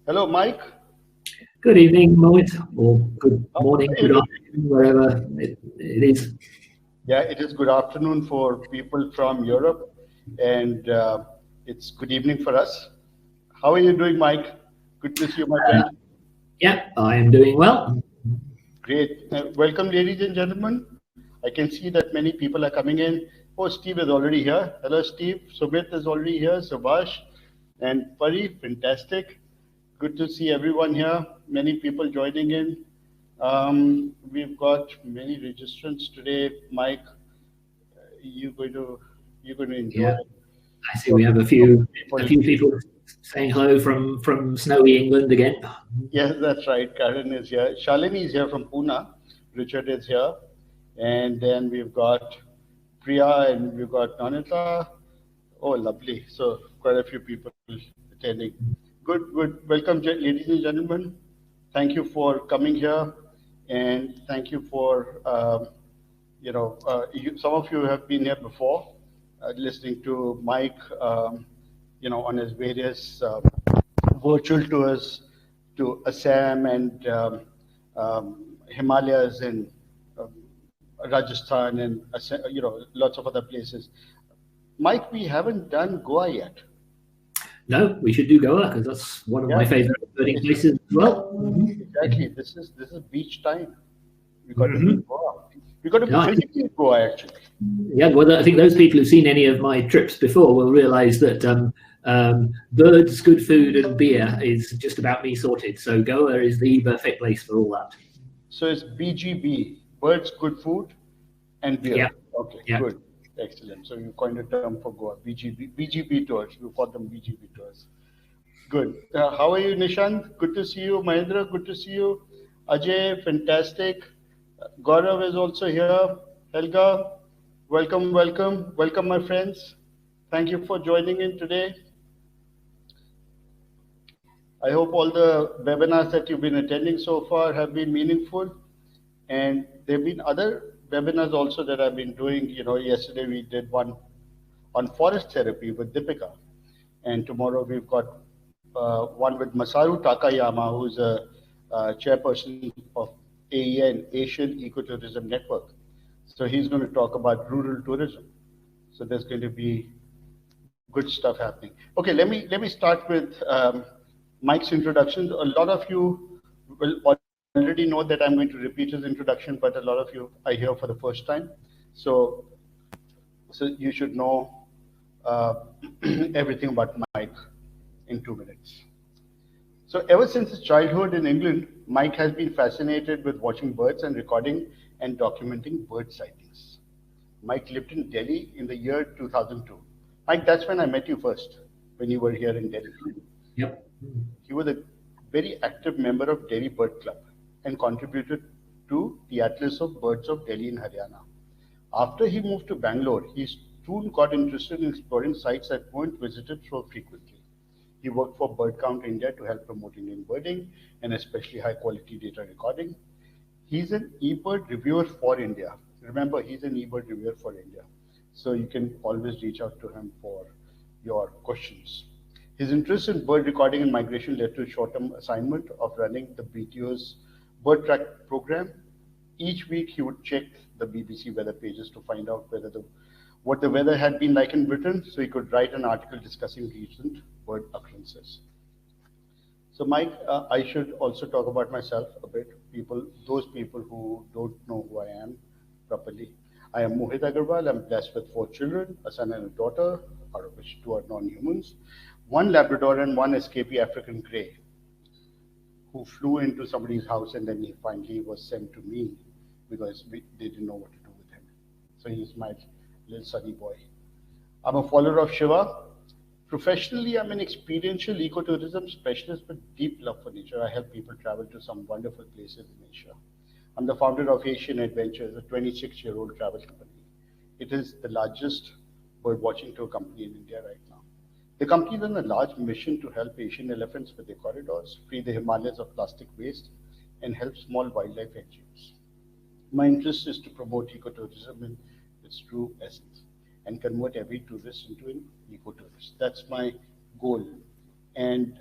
Hello, Mike. Good evening, Mohit, or good How morning, are you good doing? afternoon, wherever it is. Yeah, it is good afternoon for people from Europe, and it's good evening for us. How are you doing, Mike? Good to see you, my friend. Yeah, I am doing well. Great. Welcome, ladies and gentlemen. I can see that many people are coming in. Oh, Steve is already here. Hello, Steve. Sumit is already here. Subhash and Pari. Fantastic. Good to see everyone here. Many people joining in. We've got many registrants today. Mike, you going to you're going to enjoy Yeah, I see we talking have a to few a people. few people saying hello from snowy England again. Yes, that's right. Karen is here. Shalini is here from Pune. Richard is here. And then we've got Priya and we've got Nanita. Oh, lovely. So quite a few people attending. Good. Welcome, ladies and gentlemen. Thank you for coming here. And thank you for, some of you have been here before, listening to Mike, on his various virtual tours to Assam and Himalayas and um, Rajasthan and lots of other places. Mike, we haven't done Goa yet. No, we should do Goa because that's one of Yeah, my favourite birding this is places as well. exactly this is beach time. We got to be Hmm. in Goa. We got to be Yeah, physically in Goa actually. yeah. Well, I think those people who've seen any of my trips before will realise that birds, good food, and beer is just about me sorted. So Goa is the perfect place for all that. So it's BGB, birds, good food, and beer. Yeah, Okay, yeah. good, excellent. So you coined a term for Goa, BGB tours. You call them BGB tours. Good. How are you, Nishant? Good to see you. Mahendra, good to see you. Ajay, fantastic. Gaurav is also here. Helga, welcome, my friends. Thank you for joining in today. I hope all the webinars that you've been attending so far have been meaningful. And there have been other webinars also that I've been doing. Yesterday we did one on forest therapy with Deepika. And tomorrow we've got one with Masaru Takayama, who's a chairperson of AEN, Asian Ecotourism Network. So he's going to talk about rural tourism. So there's going to be good stuff happening. Okay, let me start with Mike's introduction. A lot of you will already know that I'm going to repeat his introduction, but a lot of you are here for the first time. So so you should know uh, everything about Mike in 2 minutes. So, ever since his childhood in England, Mike has been fascinated with watching birds and recording and documenting bird sightings. Mike lived in Delhi in the year 2002. Mike, that's when I met you first, when you were here in Delhi. Yep. He was a very active member of Delhi Bird Club and contributed to the Atlas of Birds of Delhi in Haryana. After he moved to Bangalore, he soon got interested in exploring sites that weren't visited so frequently. He worked for Bird Count India to help promote Indian birding and especially high quality data recording. He's an eBird reviewer for India. Remember, he's an eBird reviewer for India. So you can always reach out to him for your questions. His interest in bird recording and migration led to a short-term assignment of running the BTO's bird track program. Each week he would check the BBC weather pages to find out what the weather had been like in Britain so he could write an article discussing recent bird occurrences. So, Mike, I should also talk about myself a bit. Those people who don't know who I am properly. I am Mohit Aggarwal. I'm blessed with 4 children, a son and a daughter, out of which two are non-humans, one Labrador and one escapee African grey, who flew into somebody's house and then he finally was sent to me because they didn't know what to do with him. So he's my little sunny boy. I'm a follower of Shiva. Professionally, I'm an experiential ecotourism specialist with deep love for nature. I help people travel to some wonderful places in Asia. I'm the founder of Asian Adventures, a 26-year-old travel company. It is the largest bird watching tour company in India right now. The company is on a large mission to help Asian elephants with their corridors, free the Himalayas of plastic waste, and help small wildlife NGOs. My interest is to promote ecotourism in its true essence and convert every tourist into an ecotourist. That's my goal And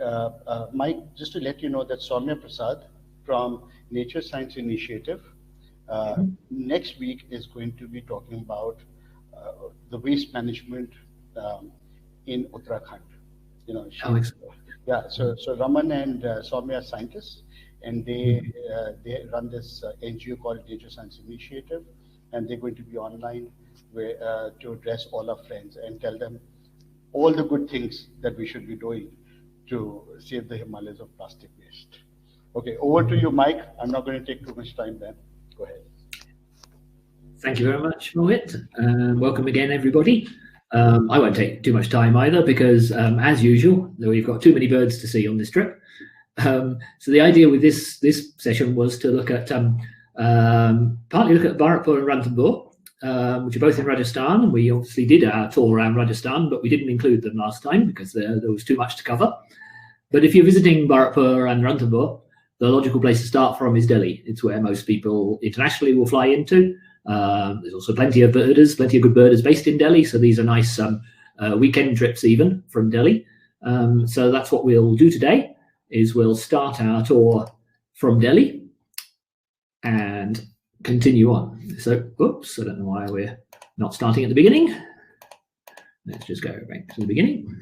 Mike, just to let you know that Soumya Prasad from Nature Science Initiative next week is going to be talking about the waste management in Uttarakhand. You know, yeah. So Raman and Soumya are scientists, and they run this NGO called Nature Science Initiative, and they're going to be online to address all our friends and tell them all the good things that we should be doing to save the Himalayas of plastic waste. Okay, over to you, Mike. I'm not going to take too much time then. Go ahead. Thank you very much, Mohit. Welcome again, everybody. I won't take too much time either because, as usual, we've got too many birds to see on this trip. So the idea with this session was to look at partly look at Bharatpur and Ranthambore, which are both in Rajasthan. We obviously did our tour around Rajasthan, but we didn't include them last time because there was too much to cover. But if you're visiting Bharatpur and Ranthambore, the logical place to start from is Delhi. It's where most people internationally will fly into. There's also plenty of good birders based in Delhi. So these are nice weekend trips even from Delhi. So that's what we'll do today, is we'll start our tour from Delhi and continue on. So, oops, I don't know why we're not starting at the beginning. Let's just go back to the beginning.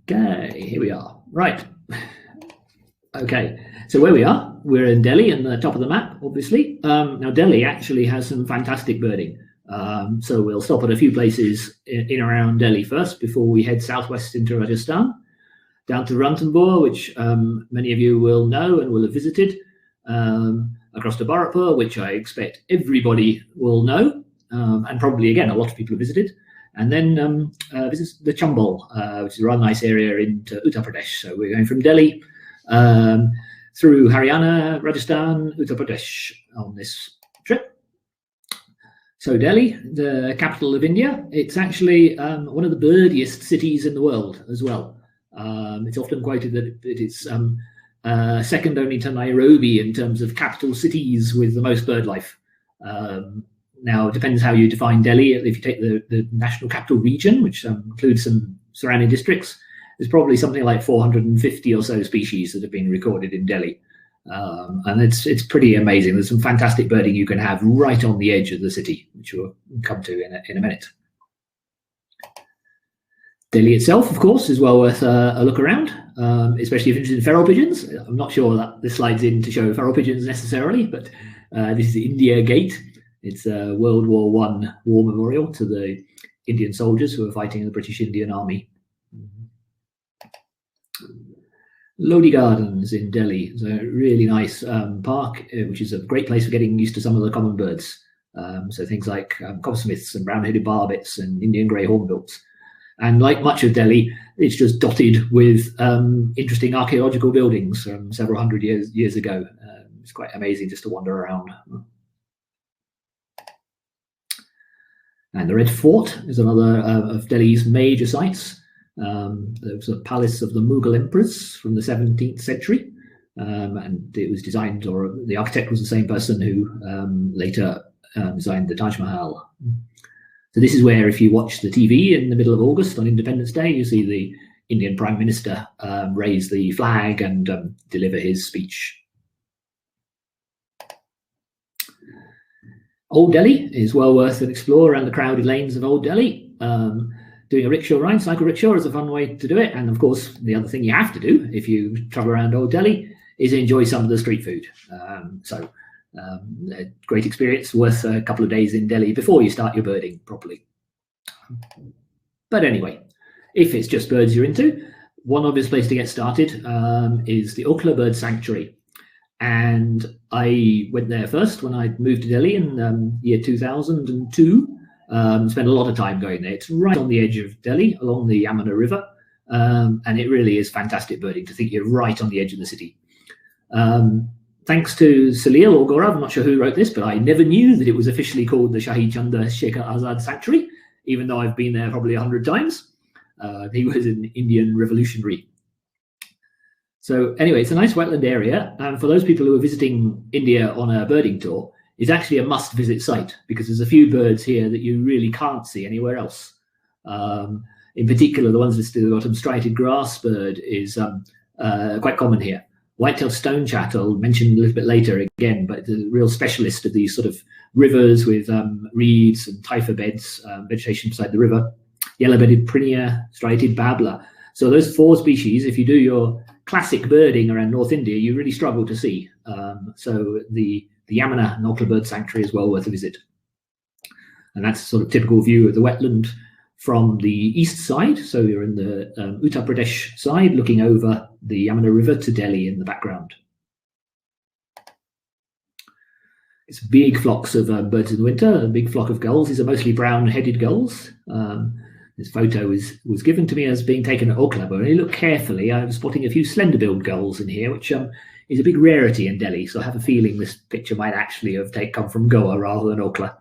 Okay, here we are. Right. Okay, so where we are, we're in Delhi in the top of the map, obviously. Now, Delhi actually has some fantastic birding. So we'll stop at a few places in around Delhi first before we head southwest into Rajasthan, down to Ranthambore, which many of you will know and will have visited, across to Bharatpur, which I expect everybody will know, and probably, again, a lot of people have visited. And then this is the Chambal, which is a rather nice area into Uttar Pradesh. So we're going from Delhi through Haryana, Rajasthan, Uttar Pradesh on this trip. So Delhi, the capital of India, it's actually one of the birdiest cities in the world as well. It's often quoted that it's second only to Nairobi in terms of capital cities with the most bird life. Now, it depends how you define Delhi. If you take the national capital region, which includes some surrounding districts, there's probably something like 450 or so species that have been recorded in Delhi. And it's pretty amazing. There's some fantastic birding you can have right on the edge of the city, which we'll come to in a minute. Delhi itself, of course, is well worth a look around, especially if you're interested in feral pigeons. I'm not sure that this slides in to show feral pigeons necessarily, but this is India Gate. It's a World War I war memorial to the Indian soldiers who were fighting in the British Indian Army. Lodi Gardens in Delhi is a really nice park, which is a great place for getting used to some of the common birds. So things like coppersmiths and brown-headed barbets and Indian grey hornbills. And like much of Delhi, it's just dotted with interesting archaeological buildings from several hundred years ago. It's quite amazing just to wander around. And the Red Fort is another of Delhi's major sites. There was a palace of the Mughal emperors from the 17th century, and it was designed, or the architect was the same person who later designed the Taj Mahal. So this is where, if you watch the TV in the middle of August on Independence Day, you see the Indian Prime Minister raise the flag and deliver his speech. Old Delhi is well worth an explore around the crowded lanes of Old Delhi. Doing a rickshaw ride, cycle rickshaw, is a fun way to do it. And of course, the other thing you have to do if you travel around Old Delhi is enjoy some of the street food. A great experience, worth a couple of days in Delhi before you start your birding properly. But anyway, if it's just birds you're into, one obvious place to get started is the Okhla Bird Sanctuary. And I went there first when I moved to Delhi in year 2002. Spent a lot of time going there. It's right on the edge of Delhi, along the Yamuna River, and it really is fantastic birding to think you're right on the edge of the city. Thanks to Salil or Gaurav, I'm not sure who wrote this, but I never knew that it was officially called the Shahid Chanda Shekhar Azad Sanctuary, even though I've been there probably 100 times. He was an Indian revolutionary. So anyway, it's a nice wetland area, and for those people who are visiting India on a birding tour, is actually a must-visit site, because there's a few birds here that you really can't see anywhere else. In particular, the ones listed at the bottom, striated grassbird is quite common here. White-tailed stonechat I'll mention a little bit later again, but the real specialist of these sort of rivers with reeds and typha beds, vegetation beside the river. Yellow-bedded prinia, striated babbler. So those 4 species, if you do your classic birding around North India, you really struggle to see. So the Yamuna and Okla Bird Sanctuary is well worth a visit. And that's a sort of typical view of the wetland from the east side. So you're in the Uttar Pradesh side, looking over the Yamuna River to Delhi in the background. It's big flocks of birds in the winter, a big flock of gulls. These are mostly brown-headed gulls. This photo was given to me as being taken at Okla, but when you look carefully, I'm spotting a few slender-billed gulls in here, which is a big rarity in Delhi. So I have a feeling this picture might actually have come from Goa rather than Okla.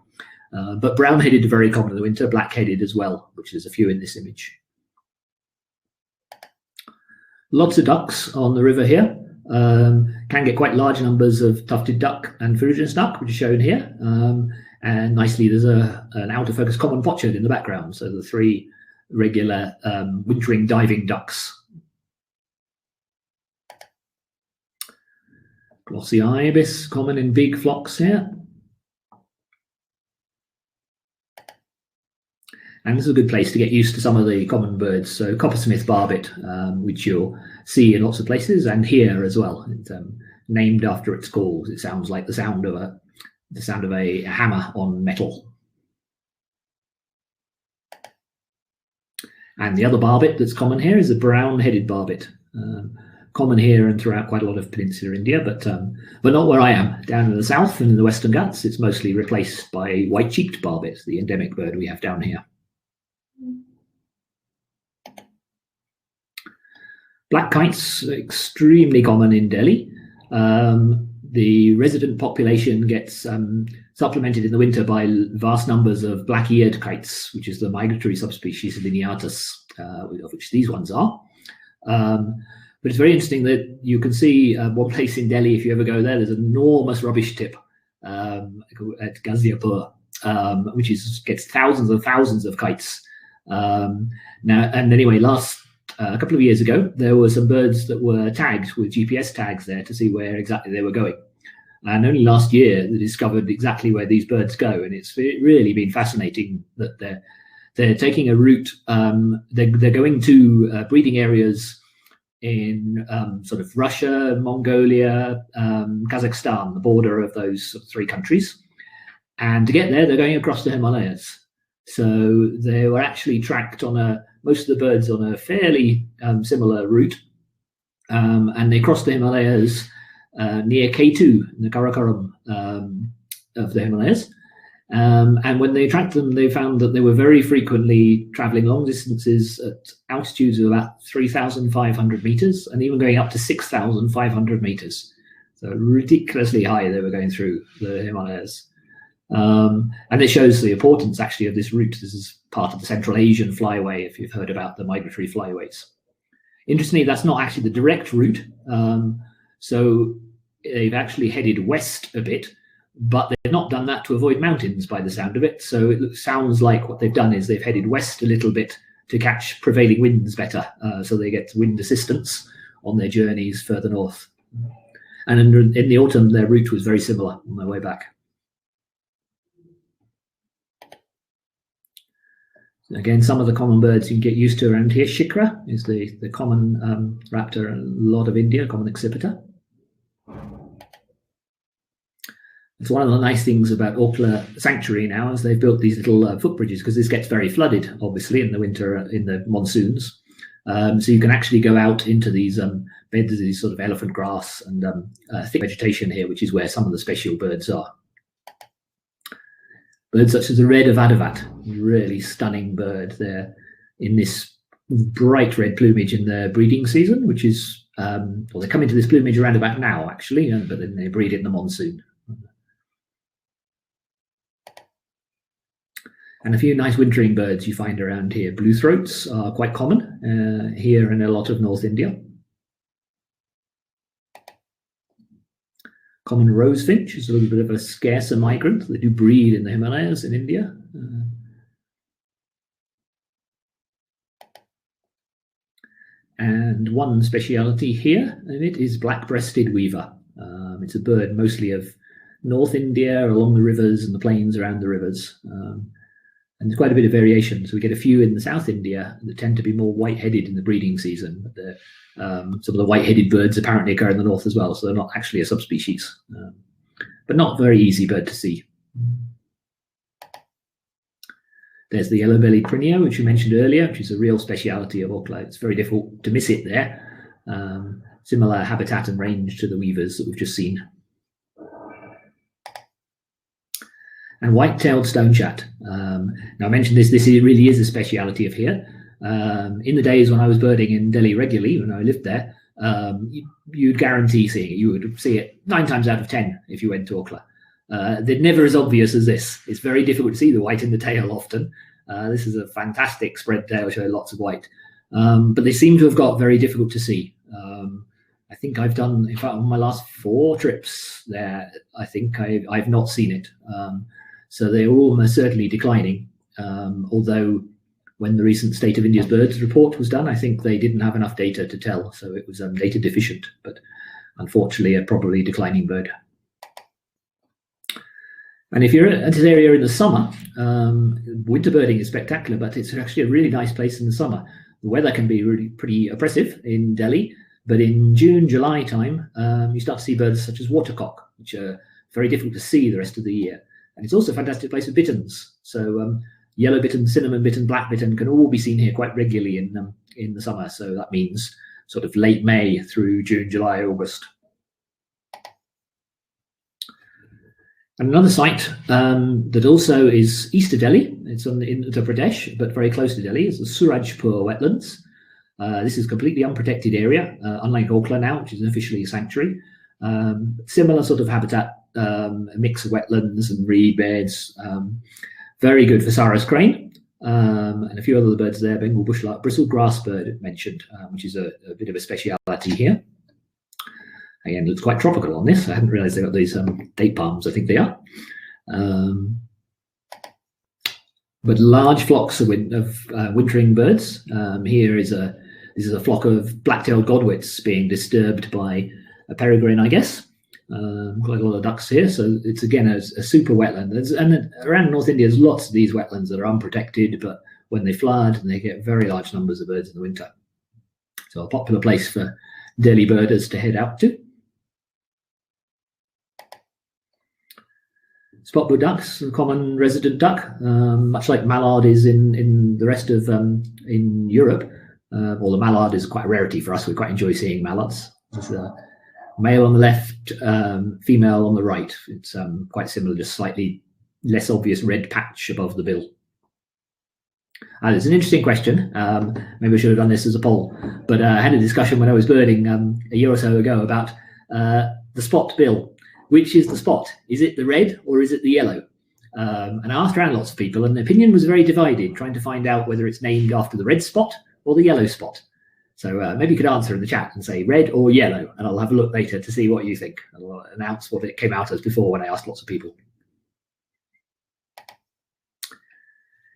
But brown-headed are very common in the winter, black-headed as well, which there's a few in this image. Lots of ducks on the river here. Can get quite large numbers of tufted duck and ferruginous duck, which is shown here. And nicely, there's an out-of-focus common pochard in the background. So the 3 regular wintering diving ducks. Glossy ibis, common in big flocks here. And this is a good place to get used to some of the common birds. So coppersmith barbet, which you'll see in lots of places, and here as well. It's named after its calls. It sounds like the sound of a hammer on metal. And the other barbet that's common here is a brown-headed barbet. Common here and throughout quite a lot of peninsular India, but not where I am. Down in the south and in the Western Ghats, it's mostly replaced by white-cheeked barbet, the endemic bird we have down here. Black kites are extremely common in Delhi. The resident population gets supplemented in the winter by vast numbers of black-eared kites, which is the migratory subspecies lineatus, of which these ones are. But it's very interesting that you can see one place in Delhi, if you ever go there, there's an enormous rubbish tip at Ghaziapur, which gets thousands and thousands of kites. Anyway, a couple of years ago, there were some birds that were tagged with GPS tags there to see where exactly they were going. And only last year, they discovered exactly where these birds go. And it's really been fascinating that they're taking a route. They're going to breeding areas in sort of Russia, Mongolia, Kazakhstan, the border of those 3 countries. And to get there, they're going across the Himalayas. So they were actually tracked on most of the birds on a fairly similar route. And they crossed the Himalayas near K2, the Karakoram of the Himalayas. And when they tracked them, they found that they were very frequently traveling long distances at altitudes of about 3,500 meters and even going up to 6,500 meters. So ridiculously high they were going through the Himalayas. And it shows the importance actually of this route. This is part of the Central Asian flyway, if you've heard about the migratory flyways. Interestingly, that's not actually the direct route. So they've actually headed west a bit, but they've not done that to avoid mountains by the sound of it. So it sounds like what they've done is they've headed west a little bit to catch prevailing winds better. So they get wind assistance on their journeys further north. And in the autumn, their route was very similar on their way back. Again, some of the common birds you can get used to around here. Shikra is the common raptor in a lot of India, common accipiter. It's one of the nice things about Okla Sanctuary now is they've built these little footbridges, because this gets very flooded, obviously, in the winter, in the monsoons. So you can actually go out into these beds of these sort of elephant grass and thick vegetation here, which is where some of the special birds are. Birds such as the red Avadavat, really stunning bird. They're in this bright red plumage in their breeding season, which is, well, they come into this plumage around about now, actually, but then they breed in the monsoon. And a few nice wintering birds you find around here. Blue throats are quite common here in a lot of North India. Common rose finch is a little bit of a scarcer migrant. They do breed in the Himalayas in India. And one speciality here of it is black-breasted weaver. It's a bird mostly of North India, along the rivers and the plains around the rivers. And there's quite a bit of variation. So we get a few in the South India that tend to be more white-headed in the breeding season. But some of the white-headed birds apparently occur in the north as well, so they're not actually a subspecies. But not very easy bird to see. There's the yellow-bellied prinia, which we mentioned earlier, which is a real speciality of Orkla. It's very difficult to miss it there. Similar habitat and range to the weavers that we've just seen. And white-tailed stonechat. Now I mentioned this really is a speciality of here. In the days when I was birding in Delhi regularly, when I lived there, you'd guarantee seeing it. You would see it 9 times out of 10 if you went to Orkla. They're never as obvious as this. It's very difficult to see the white in the tail often. This is a fantastic spread tail showing lots of white. But they seem to have got very difficult to see. I think I've done, in fact, on my last 4 trips there, I think I've not seen it. So they're almost certainly declining. Although when the recent State of India's Birds report was done, I think they didn't have enough data to tell. So it was data deficient, but unfortunately a probably declining bird. And if you're at this area in the summer, winter birding is spectacular, but it's actually a really nice place in the summer. The weather can be really pretty oppressive in Delhi, but in June, July time, you start to see birds such as watercock, which are very difficult to see the rest of the year. And it's also a fantastic place for bitterns. So yellow bittern, cinnamon bittern, black bittern can all be seen here quite regularly in the summer. So that means sort of late May through June, July, August. Another site that also is east of Delhi, it's in Uttar Pradesh, but very close to Delhi, is the Surajpur wetlands. This is a completely unprotected area, unlike Orkla now, which is officially a sanctuary. Similar sort of habitat, a mix of wetlands and reed beds. Very good for Sarus crane, and a few other birds there. Bengal bushlark, bristled grassbird mentioned, which is a bit of a speciality here. Again, it looks quite tropical on this. I hadn't realised they got these date palms. I think they are. But large flocks of wintering birds. Here is this is a flock of black-tailed godwits being disturbed by a peregrine, I guess. Quite a lot of ducks here, so it's again a super wetland. And around North India, there's lots of these wetlands that are unprotected, but when they flood, and they get very large numbers of birds in the winter. So a popular place for Delhi birders to head out to. Spotwood ducks, a common resident duck, much like mallard is in the rest of in Europe. Well, the mallard is quite a rarity for us. We quite enjoy seeing mallards. There's a male on the left, female on the right. It's quite similar, just slightly less obvious red patch above the bill. It's an interesting question. Maybe I should have done this as a poll, but I had a discussion when I was birding a year or so ago about the spot bill. Which is the spot? Is it the red or is it the yellow? And I asked around lots of people, and the opinion was very divided, trying to find out whether it's named after the red spot or the yellow spot. So maybe you could answer in the chat and say red or yellow, and I'll have a look later to see what you think. I'll announce what it came out as before when I asked lots of people.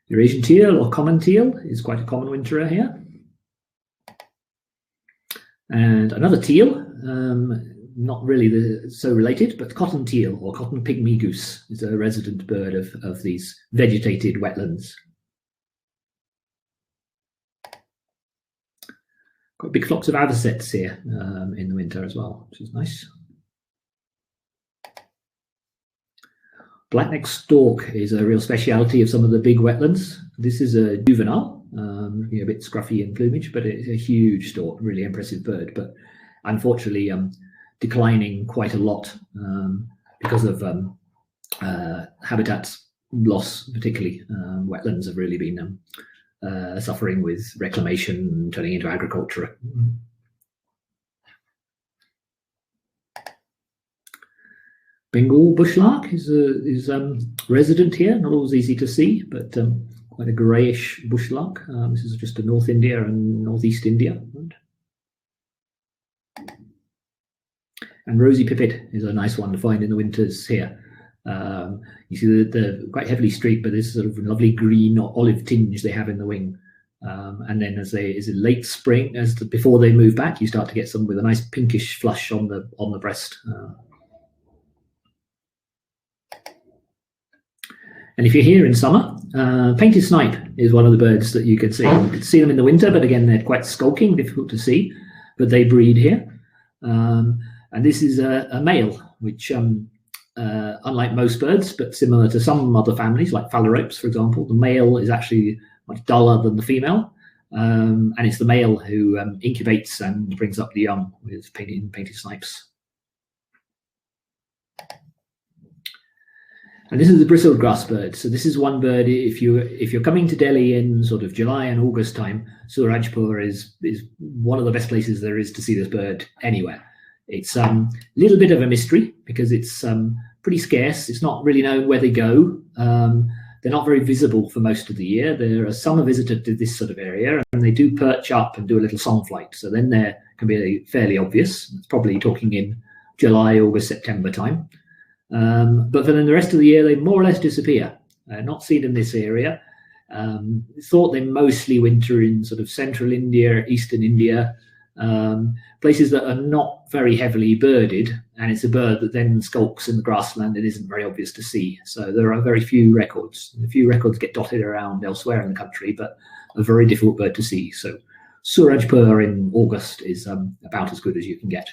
Eurasian teal or common teal is quite a common winterer here. And another teal, not really so related, but cotton teal or cotton pygmy goose is a resident bird of these vegetated wetlands. Got big flocks of avocets here in the winter as well, which is nice. Blackneck stork is a real speciality of some of the big wetlands. This is a juvenile, a bit scruffy in plumage, but it's a huge stork, really impressive bird, but unfortunately declining quite a lot because of habitat loss, particularly. Wetlands have really been suffering with reclamation and turning into agriculture. Bengal bushlark is resident here, not always easy to see, but quite a greyish bushlark. This is just a North India and Northeast India. And rosy pipit is a nice one to find in the winters here. You see they're quite heavily streaked, but this sort of lovely green or olive tinge they have in the wing. And then as in late spring, before they move back, you start to get some with a nice pinkish flush on the breast. And if you're here in summer, painted snipe is one of the birds that you can see. You can see them in the winter, but again, they're quite skulking, difficult to see, but they breed here. And this is a male, which, unlike most birds, but similar to some other families, like phalaropes, for example, the male is actually much duller than the female. And it's the male who incubates and brings up the young with painted snipes. And this is the bristled grass bird. So this is one bird, if you're coming to Delhi in sort of July and August time, Surajpur is one of the best places there is to see this bird anywhere. It's a little bit of a mystery because it's pretty scarce. It's not really known where they go. They're not very visible for most of the year. There are summer visitors to this sort of area, and they do perch up and do a little song flight. So then they can be fairly obvious. It's probably talking in July, August, September time. But then the rest of the year, they more or less disappear. Not seen in this area. Thought they mostly winter in sort of central India, eastern India, places that are not very heavily birded, and it's a bird that then skulks in the grassland and isn't very obvious to see. So there are very few records. A few records get dotted around elsewhere in the country, but a very difficult bird to see. So Surajpur in August is about as good as you can get.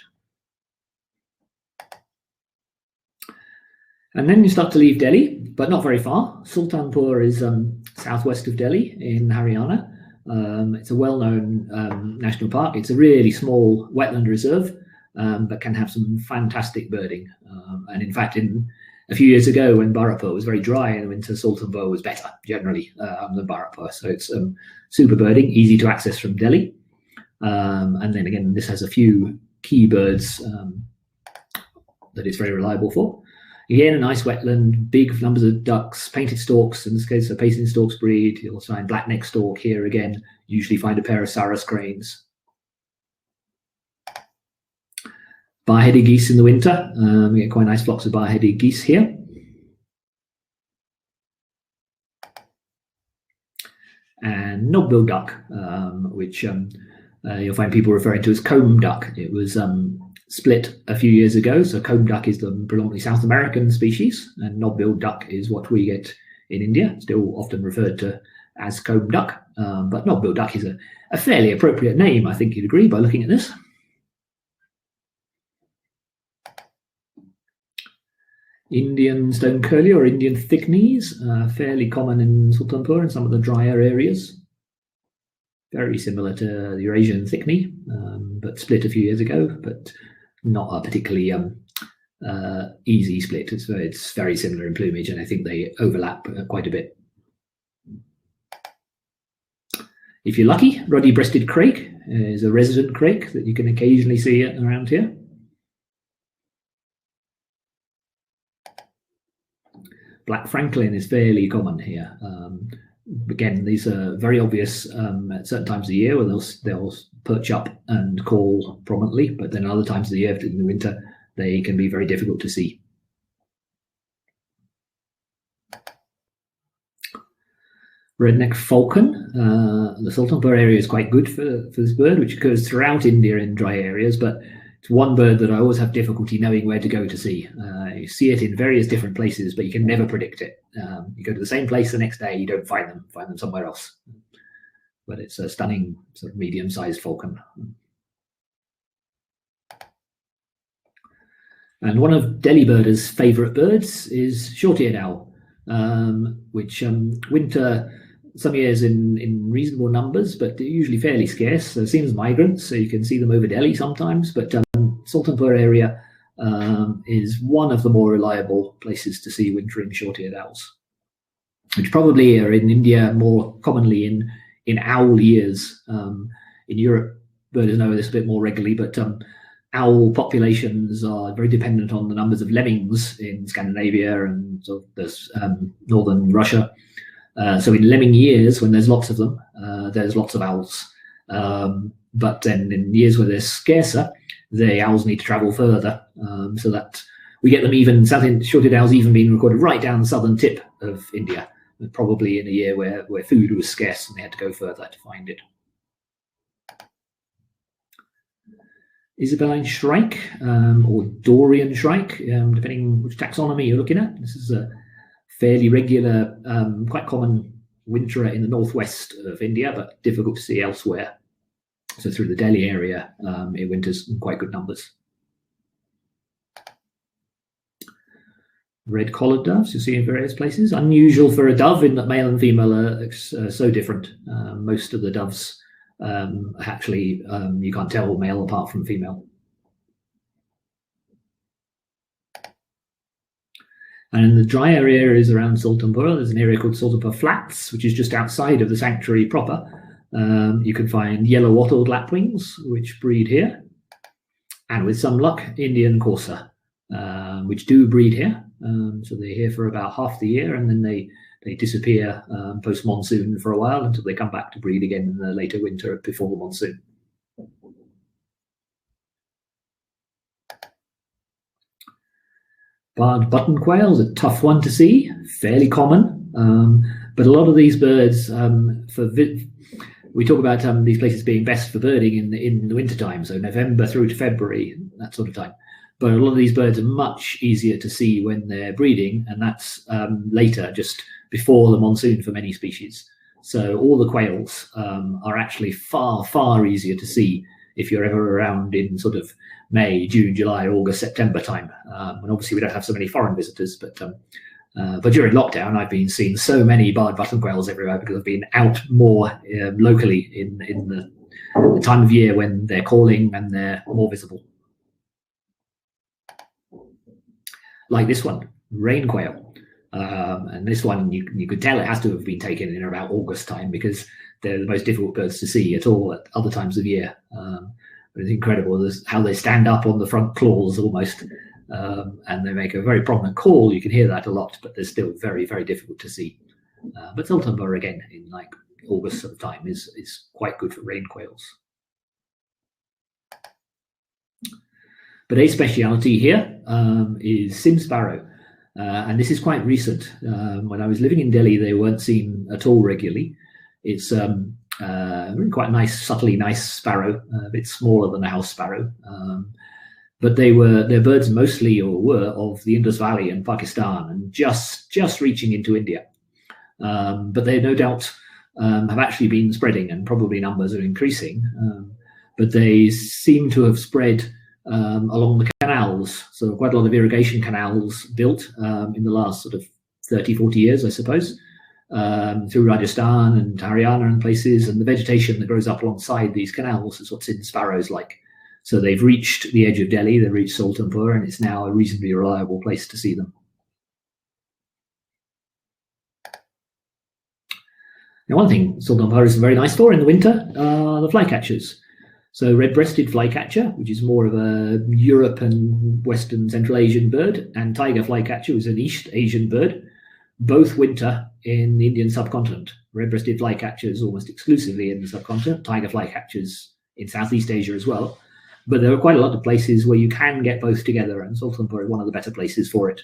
And then you start to leave Delhi, but not very far. Sultanpur is southwest of Delhi in Haryana. It's a well-known national park. It's a really small wetland reserve, but can have some fantastic birding. And in fact, a few years ago when Bharatpur was very dry in the winter, Sultanpur was better generally than Bharatpur. So it's super birding, easy to access from Delhi. And then again, this has a few key birds that it's very reliable for. Again, a nice wetland, big numbers of ducks, painted storks, in this case a painted storks breed. You'll find black-necked stork here again, usually find a pair of sarus cranes. Bar-headed geese in the winter, we get quite nice flocks of bar-headed geese here. And knob-billed duck, which you'll find people referring to as comb duck. It was split a few years ago. So comb duck is the predominantly South American species, and knob-billed duck is what we get in India, still often referred to as comb duck. But knob-billed duck is a fairly appropriate name, I think you'd agree, by looking at this. Indian stone curlew or Indian thick-knees, fairly common in Sultanpur and some of the drier areas. Very similar to the Eurasian thick-knee, but split a few years ago, but not a particularly easy split. It's very similar in plumage, and I think they overlap quite a bit. If you're lucky, ruddy-breasted crake is a resident crake that you can occasionally see around here. Black Franklin is fairly common here. Again, these are very obvious at certain times of the year where they'll perch up and call prominently, but then other times of the year, in the winter, they can be very difficult to see. Red-necked falcon. The Sultanpur area is quite good for this bird, which occurs throughout India in dry areas, but it's one bird that I always have difficulty knowing where to go to see. You see it in various different places, but you can never predict it. You go to the same place the next day, you don't find them somewhere else. But it's a stunning sort of medium-sized falcon. And one of Delhi birders' favourite birds is short-eared owl, which winter some years in reasonable numbers, but usually fairly scarce. So it seems migrants, so you can see them over Delhi sometimes, but Sultanpur area is one of the more reliable places to see wintering short-eared owls, which probably are in India more commonly in owl years. In Europe, birders know this a bit more regularly, but owl populations are very dependent on the numbers of lemmings in Scandinavia and sort of northern Russia. So in lemming years, when there's lots of them, there's lots of owls. But then in years where they're scarcer, the owls need to travel further, so that we get them even, short-eared owls even being recorded right down the southern tip of India, probably in a year where food was scarce and they had to go further to find it. Isabelline shrike, or Dorian shrike, depending which taxonomy you're looking at. This is a fairly regular, quite common winterer in the northwest of India, but difficult to see elsewhere. So through the Delhi area, it winters in quite good numbers. Red-collared doves you see in various places. Unusual for a dove in that male and female are so different. Most of the doves actually, you can't tell male apart from female. And in the drier areas around Sultanpur, there's an area called Sultanpur Flats, which is just outside of the sanctuary proper. You can find yellow wattled lapwings, which breed here. And with some luck, Indian courser, which do breed here. So they're here for about half the year, and then they disappear post-monsoon for a while until they come back to breed again in the later winter before the monsoon. Barred button quail is a tough one to see, fairly common, but a lot of these birds, we talk about these places being best for birding in the wintertime, so November through to February, that sort of time. But a lot of these birds are much easier to see when they're breeding, and that's later, just before the monsoon for many species. So all the quails are actually far, far easier to see if you're ever around in sort of May, June, July, August, September time. And obviously we don't have so many foreign visitors, but during lockdown, I've been seeing so many barred button quails everywhere because I've been out more locally in the time of year when they're calling and they're more visible. Like this one, rain quail. And this one, you could tell it has to have been taken in about August time because they're the most difficult birds to see at all at other times of year. But it's incredible how they stand up on the front claws almost, and they make a very prominent call. You can hear that a lot, but they're still very, very difficult to see. But Sultanpur, again, in like August sort of time, is quite good for rain quails. But a speciality here is sim sparrow. And this is quite recent. When I was living in Delhi, they weren't seen at all regularly. It's really quite nice, subtly nice sparrow, a bit smaller than a house sparrow. But they're birds mostly, or were, of the Indus Valley and Pakistan, and just reaching into India. But they no doubt have actually been spreading, and probably numbers are increasing. But they seem to have spread along the canals. So quite a lot of irrigation canals built in the last sort of 30, 40 years, I suppose, through Rajasthan and Haryana and places. And the vegetation that grows up alongside these canals is what sim sparrows like. So they've reached the edge of Delhi, they've reached Sultanpur, and it's now a reasonably reliable place to see them. Now, one thing Sultanpur is very nice for in the winter are the flycatchers. So red-breasted flycatcher, which is more of a Europe and Western Central Asian bird, and tiger flycatcher, which is an East Asian bird, both winter in the Indian subcontinent. Red-breasted flycatchers almost exclusively in the subcontinent, tiger flycatchers in Southeast Asia as well. But there are quite a lot of places where you can get both together, and Sultanpur is one of the better places for it.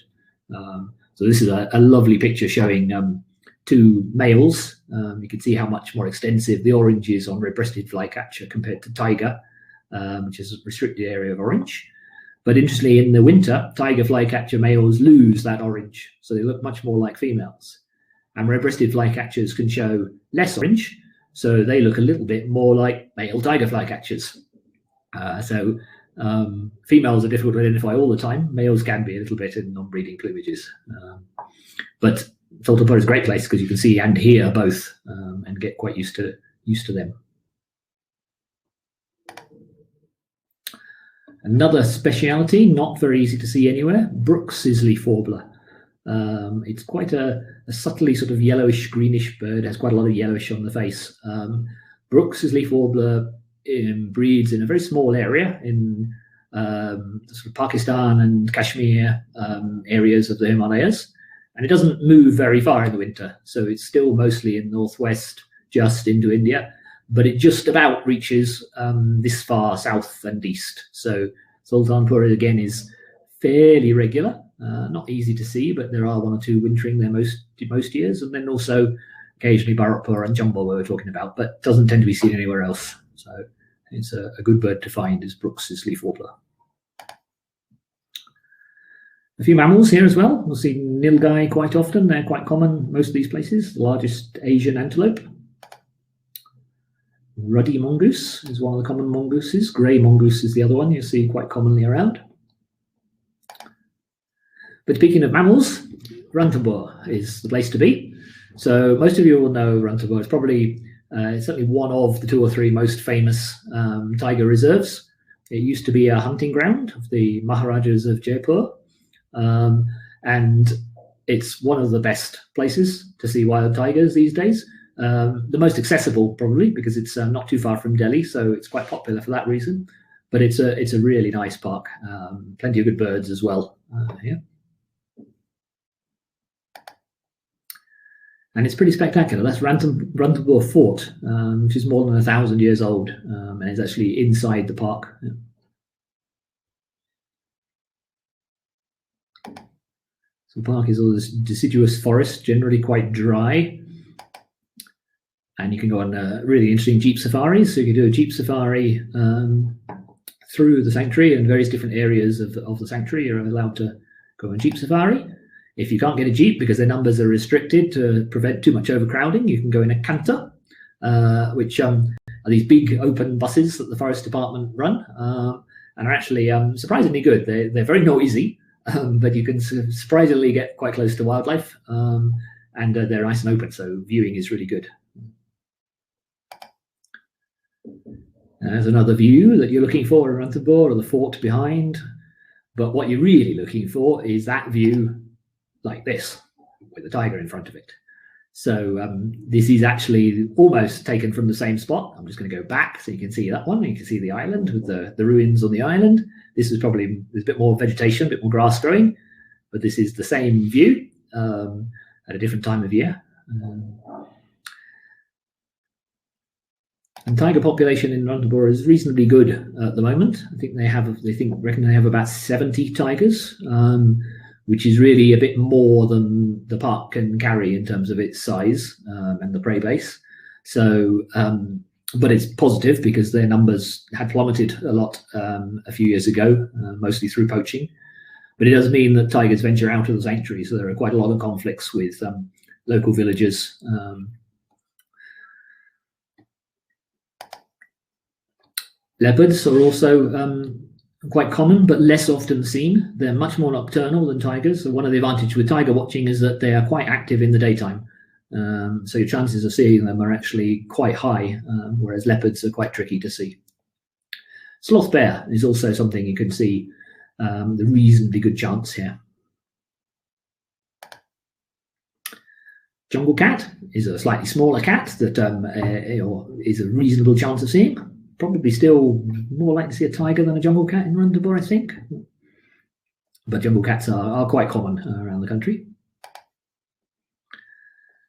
So this is a lovely picture showing two males. You can see how much more extensive the orange is on red-breasted flycatcher compared to tiger, which is a restricted area of orange. But interestingly, in the winter, tiger flycatcher males lose that orange, so they look much more like females. And red-breasted flycatchers can show less orange, so they look a little bit more like male tiger flycatchers. So females are difficult to identify all the time. Males can be a little bit in non-breeding plumages. But Sultanpur is a great place because you can see and hear both and get quite used to them. Another speciality, not very easy to see anywhere, Brooks' leaf warbler. It's quite a subtly sort of yellowish, greenish bird, has quite a lot of yellowish on the face. Brooks' leaf warbler breeds in a very small area in sort of Pakistan and Kashmir areas of the Himalayas. And it doesn't move very far in the winter, so it's still mostly in the northwest, just into India. but it just about reaches this far south and east. So Sultanpur again is fairly regular, not easy to see, but there are one or two wintering there most years, and then also occasionally Bharatpur and Jumbo we were talking about, but doesn't tend to be seen anywhere else. So it's a good bird to find, is Brooks's leaf warbler. A few mammals here as well. We'll see nilgai quite often. They're quite common most of these places. The largest Asian antelope. Ruddy mongoose is one of the common mongooses. Grey mongoose is the other one you see quite commonly around. But speaking of mammals, ranthambore is the place to be. So most of you will know ranthambore is probably certainly one of the 2 or 3 most famous tiger reserves. It used to be a hunting ground of the Maharajas of Jaipur. And it's one of the best places to see wild tigers these days. The most accessible probably because it's not too far from Delhi, so it's quite popular for that reason. But it's a really nice park. Plenty of good birds as well here. And it's pretty spectacular. That's Ranthambore Fort, which is more than 1,000 years old, and is actually inside the park. Yeah. So the park is all this deciduous forest, generally quite dry. And you can go on really interesting jeep safaris. So you can do a jeep safari through the sanctuary, and various different areas of the sanctuary you're allowed to go on jeep safari. If you can't get a jeep because their numbers are restricted to prevent too much overcrowding, you can go in a canter, which are these big open buses that the forest department run, and are actually surprisingly good. They're very noisy, but you can surprisingly get quite close to wildlife, and they're nice and open, so viewing is really good. There's another view that you're looking for in Ranthambore, or the fort behind. But what you're really looking for is that view like this, with the tiger in front of it. So this is actually almost taken from the same spot. I'm just going to go back so you can see that one. You can see the island with the ruins on the island. This is probably, there's a bit more vegetation, a bit more grass growing, but this is the same view at a different time of year. And tiger population in Ranthambore is reasonably good at the moment. I think reckon they have about 70 tigers, which is really a bit more than the park can carry in terms of its size and the prey base. So, but it's positive because their numbers had plummeted a lot a few years ago, mostly through poaching. But it does mean that tigers venture out of the sanctuary, so there are quite a lot of conflicts with local villagers. Leopards are also quite common, but less often seen. They're much more nocturnal than tigers. So one of the advantages with tiger watching is that they are quite active in the daytime. So your chances of seeing them are actually quite high, whereas leopards are quite tricky to see. Sloth bear is also something you can see the reasonably good chance here. Jungle cat is a slightly smaller cat that is a reasonable chance of seeing. Probably still more likely to see a tiger than a jungle cat in Ranthambore, I think. But jungle cats are quite common around the country.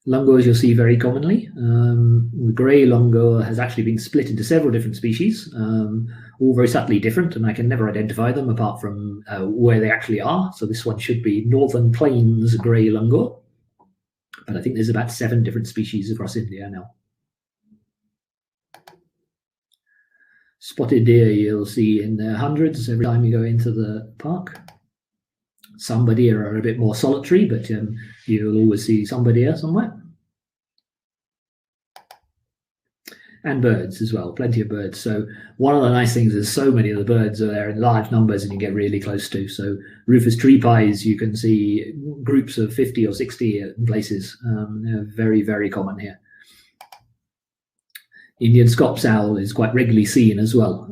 Langurs you'll see very commonly. The grey langur has actually been split into several different species, all very subtly different, and I can never identify them apart from where they actually are. So this one should be Northern Plains grey langur. But I think there's about 7 different species across India now. Spotted deer you'll see in their hundreds every time you go into the park. Some deer are a bit more solitary, but you'll always see some deer somewhere. And birds as well, plenty of birds. So one of the nice things is so many of the birds are there in large numbers and you get really close to. So rufous tree pies, you can see groups of 50 or 60 in places. They're very, very common here. Indian Scops owl is quite regularly seen as well.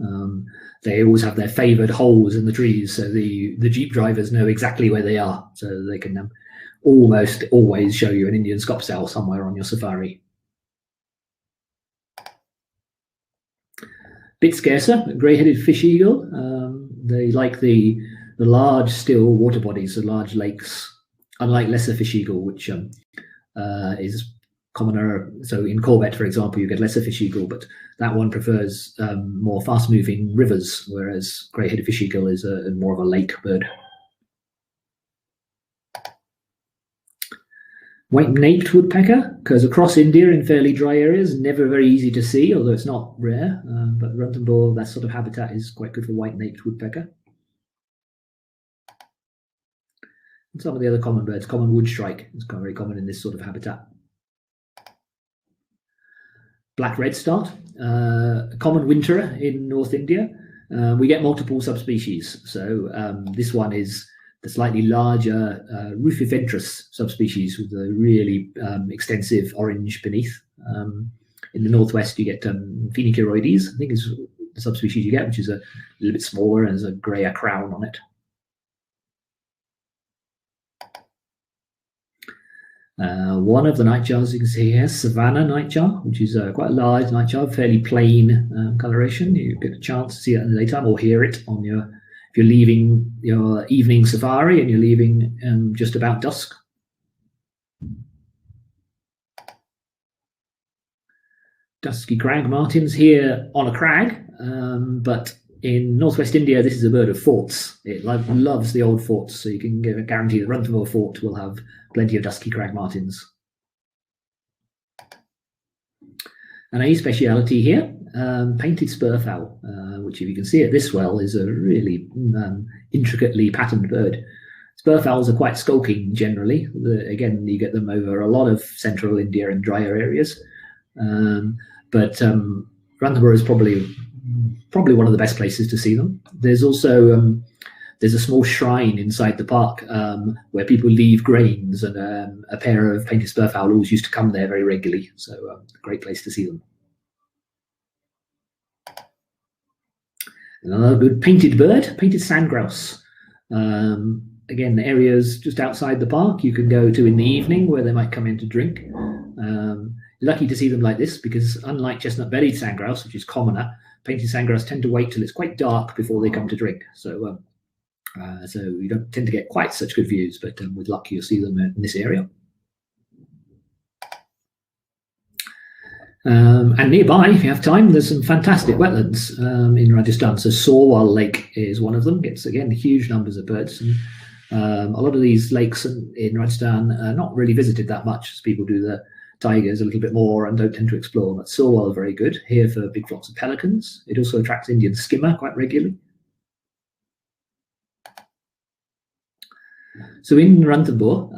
They always have their favoured holes in the trees, so the jeep drivers know exactly where they are, so they can almost always show you an Indian Scops owl somewhere on your safari. Bit scarcer, grey-headed fish eagle. They like the large still water bodies, the large lakes, unlike lesser fish eagle, which is commoner. So in Corvette, for example, you get lesser fish eagle, but that one prefers more fast-moving rivers, whereas grey-headed fish eagle is more of a lake bird. White-naped woodpecker occurs across India in fairly dry areas, never very easy to see, although it's not rare. But ranthambore, that sort of habitat is quite good for white-naped woodpecker. And some of the other common birds, common woodstrike is very common in this sort of habitat. Black redstart, a common winterer in North India. We get multiple subspecies. So this one is the slightly larger rufiventris subspecies with a really extensive orange beneath. In the northwest, you get phoenicuroides, I think is the subspecies you get, which is a little bit smaller and has a grayer crown on it. One of the nightjars you can see here, Savannah nightjar, which is quite a large nightjar, fairly plain coloration. You get a chance to see it in the daytime or hear it on your, if you're leaving your evening safari and you're leaving just about dusk. Dusky crag martins here on a crag, but in northwest India, this is a bird of forts. It loves the old forts, so you can guarantee that Ranthambore Fort will have plenty of dusky crag martins. And a speciality here, painted spurfowl, which if you can see at this well is a really intricately patterned bird. Spurfowls are quite skulking generally. Again, you get them over a lot of central India and drier areas. But Ranthambore is probably one of the best places to see them. There's also there's a small shrine inside the park where people leave grains, and a pair of painted spurfowl always used to come there very regularly. So a great place to see them. Another good painted bird, painted sandgrouse. Again, areas just outside the park you can go to in the evening where they might come in to drink. Lucky to see them like this because unlike chestnut-bellied sandgrouse, which is commoner, painted sandgrouse tend to wait till it's quite dark before they come to drink. So so you don't tend to get quite such good views, but with luck you'll see them in this area. And nearby, if you have time, there's some fantastic wetlands in Rajasthan. So Sorwal Lake is one of them. Gets, again, huge numbers of birds. And a lot of these lakes in Rajasthan are not really visited that much, as people do the tigers a little bit more and don't tend to explore. But Sorwal is very good here for big flocks of pelicans. It also attracts Indian skimmer quite regularly. So in Ranthambore,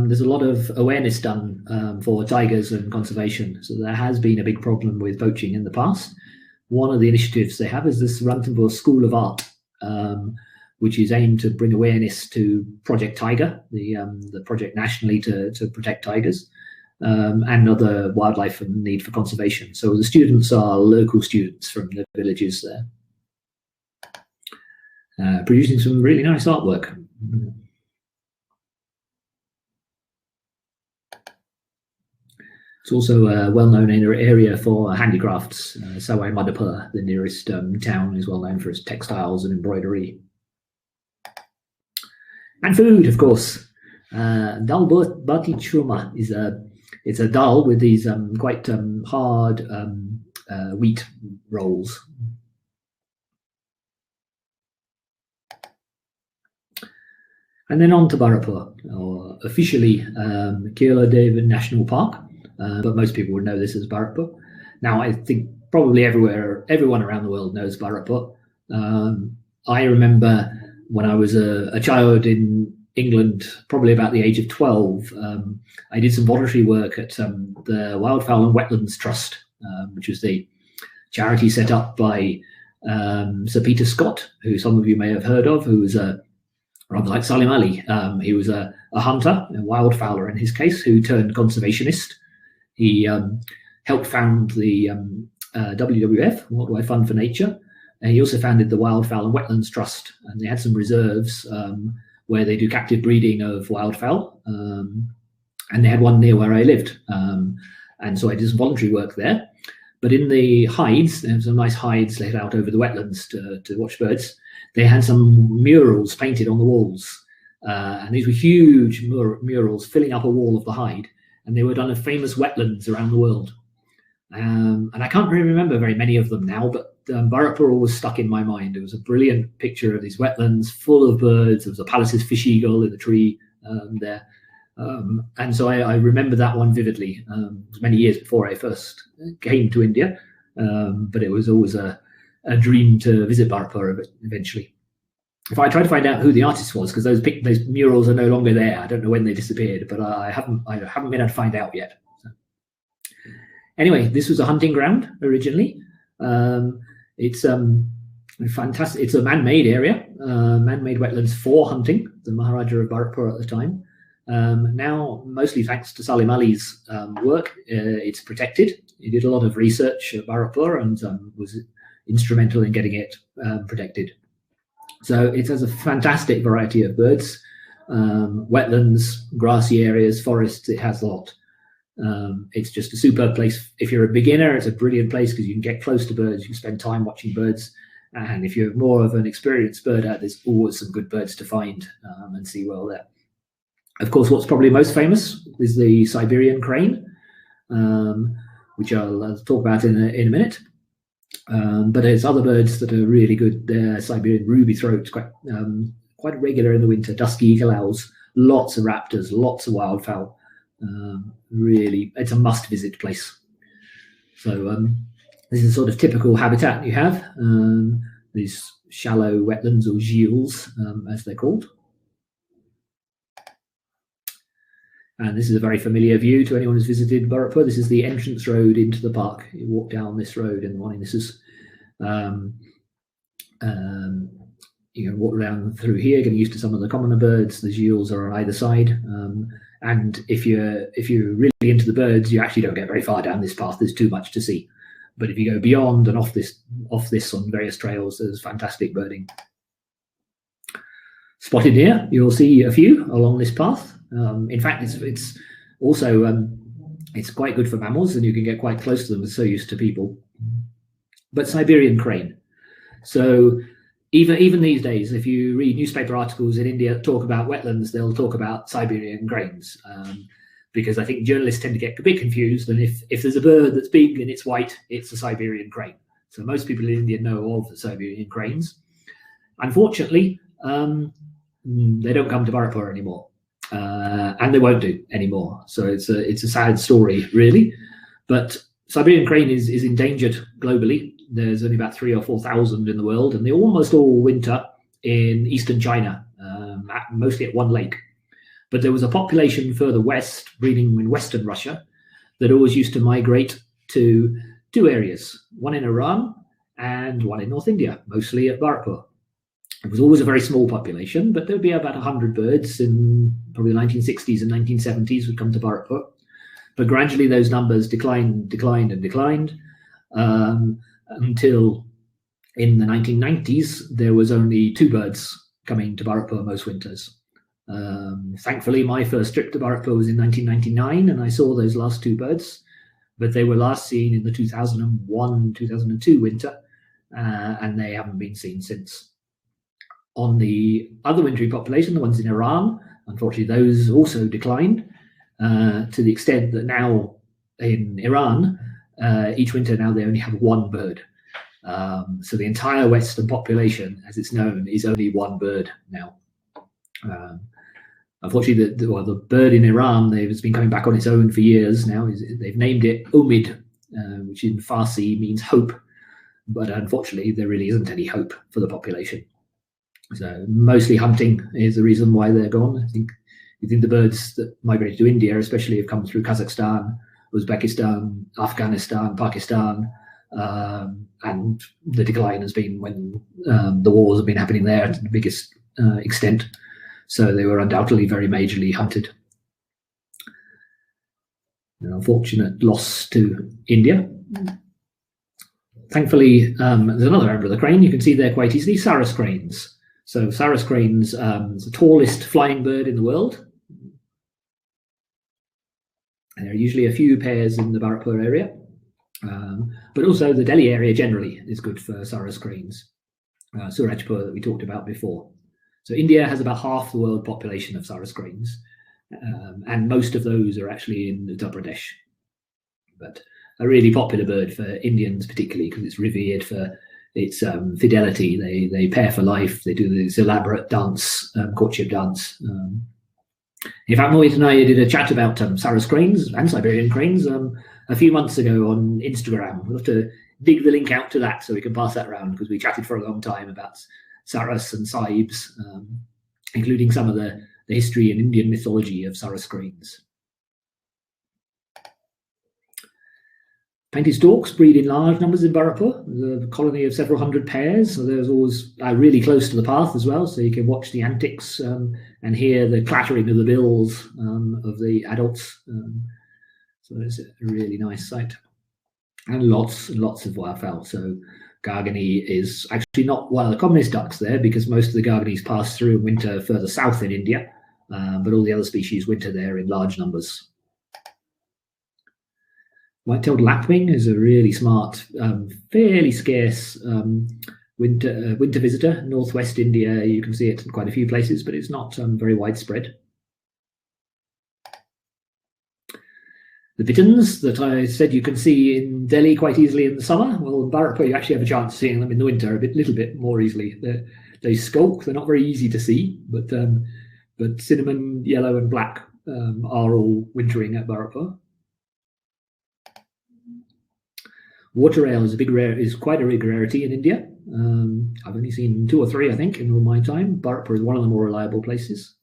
there's a lot of awareness done for tigers and conservation. So there has been a big problem with poaching in the past. One of the initiatives they have is this Ranthambore School of Art, which is aimed to bring awareness to Project Tiger, the project nationally to protect tigers, and other wildlife and need for conservation. So the students are local students from the villages there, producing some really nice artwork. It's also a well-known area for handicrafts. Sawai Madhopur, the nearest town, is well known for its textiles and embroidery. And food, of course. Dal bati churma it's a dal with these quite hard wheat rolls. And then on to Bharatpur, or officially Kela Dev National Park. But most people would know this as Bharatpur. Now, I think probably everyone around the world knows Bharatpur. I remember when I was a child in England, probably about the age of 12, I did some voluntary work at the Wildfowl and Wetlands Trust, which was the charity set up by Sir Peter Scott, who some of you may have heard of, who was rather like Salim Ali. He was a hunter, a wildfowler in his case, who turned conservationist. He helped found the WWF, Wildlife Fund for Nature, and he also founded the Wildfowl and Wetlands Trust, and they had some reserves where they do captive breeding of wildfowl, and they had one near where I lived, and so I did some voluntary work there. But in the hides, there were some nice hides laid out over the wetlands to watch birds. They had some murals painted on the walls, and these were huge murals filling up a wall of the hide. and they were done of famous wetlands around the world. And I can't really remember very many of them now, but Bharatpur always stuck in my mind. It was a brilliant picture of these wetlands full of birds. There was a Pallas's fish eagle in the tree there. And so I remember that one vividly. It was many years before I first came to India, but it was always a dream to visit Bharatpur eventually. If I try to find out who the artist was, because those murals are no longer there. I don't know when they disappeared, but I haven't been able to find out yet. So. Anyway, this was a hunting ground originally. It's fantastic. It's a man-made area, man-made wetlands for hunting. The Maharaja of Bharatpur at the time. Now, mostly thanks to Salim Ali's work, it's protected. He did a lot of research at Bharatpur and was instrumental in getting it protected. So it has a fantastic variety of birds, wetlands, grassy areas, forests. It has a lot. It's just a superb place. If you're a beginner, it's a brilliant place because you can get close to birds. You can spend time watching birds. And if you're more of an experienced birder, there's always some good birds to find and see well there. Of course, what's probably most famous is the Siberian crane, which I'll talk about in a minute. But there's other birds that are really good. Siberian ruby throats, quite regular in the winter. Dusky eagle owls, lots of raptors, lots of wildfowl. Really, it's a must-visit place. So this is sort of typical habitat you have. These shallow wetlands, or gilles, as they're called. And this is a very familiar view to anyone who's visited Bharatpur. This is the entrance road into the park. You walk down this road in the morning. This is, you can walk around through here, getting used to some of the commoner birds. The gilles are on either side. And if you're really into the birds, you actually don't get very far down this path. There's too much to see. But if you go beyond and off this on various trails, there's fantastic birding. Spotted here, you'll see a few along this path. In fact, it's also it's quite good for mammals, and you can get quite close to them. It's so used to people. But Siberian crane. So even these days, if you read newspaper articles in India that talk about wetlands, they'll talk about Siberian cranes, because I think journalists tend to get a bit confused. And if there's a bird that's big and it's white, it's a Siberian crane. So most people in India know of the Siberian cranes. Unfortunately, they don't come to Bharatpur anymore. And they won't do anymore. So it's a sad story, really. But Siberian crane is endangered globally. There's only about 3,000 or 4,000 in the world, and they almost all winter in eastern China, mostly at one lake. But there was a population further west, breeding in western Russia, that always used to migrate to two areas, one in Iran and one in North India, mostly at Bharatpur. It was always a very small population, but there'd be about 100 birds in probably the 1960s and 1970s would come to Bharatpur. But gradually those numbers declined until in the 1990s, there was only 2 birds coming to Bharatpur most winters. Thankfully, my first trip to Bharatpur was in 1999, and I saw those last 2 birds, but they were last seen in the 2001-2002 winter, and they haven't been seen since. On the other wintry population, the ones in Iran, unfortunately, those also declined to the extent that now in Iran, each winter now they only have 1 bird. So the entire western population, as it's known, is only 1 bird now. Unfortunately, the bird in Iran, it's been coming back on its own for years now. They've named it Umid, which in Farsi means hope. But unfortunately, there really isn't any hope for the population. So mostly hunting is the reason why they're gone. I think the birds that migrated to India, especially, have come through Kazakhstan, Uzbekistan, Afghanistan, Pakistan, and the decline has been when the wars have been happening there to the biggest extent. So they were undoubtedly very majorly hunted. An unfortunate loss to India. Thankfully, there's another member of the crane you can see there quite easily, Sarus cranes. So Sarus cranes is the tallest flying bird in the world. And there are usually a few pairs in the Bharatpur area, but also the Delhi area generally is good for Sarus cranes. Surajpur that we talked about before. So India has about half the world population of Sarus cranes, and most of those are actually in Uttar Pradesh. But a really popular bird for Indians, particularly because it's revered for its fidelity. They pair for life. They do this elaborate dance, courtship dance. In fact, Mohit and I did a chat about Sarus cranes and Siberian cranes a few months ago on Instagram. We'll have to dig the link out to that so we can pass that around, because we chatted for a long time about Sarus and Sibes, including some of the history and Indian mythology of Sarus cranes. Painted storks breed in large numbers in Bharatpur. There's a colony of several hundred pairs. So there's always really close to the path as well, so you can watch the antics and hear the clattering of the bills of the adults. So it's a really nice sight. And lots and lots of wildfowl. So Gargani is actually not one of the commonest ducks there, because most of the Garganis pass through and winter further south in India, but all the other species winter there in large numbers. White-tailed lapwing is a really smart, fairly scarce winter visitor. Northwest India, you can see it in quite a few places, but it's not very widespread. The bitterns that I said you can see in Delhi quite easily in the summer, well, in Bharatpur you actually have a chance of seeing them in the winter a little bit more easily. They skulk. They're not very easy to see, but cinnamon, yellow, and black are all wintering at Bharatpur. Water rail is quite a big rarity in India. I've only seen 2 or 3, I think, in all my time. Bharatpur is one of the more reliable places,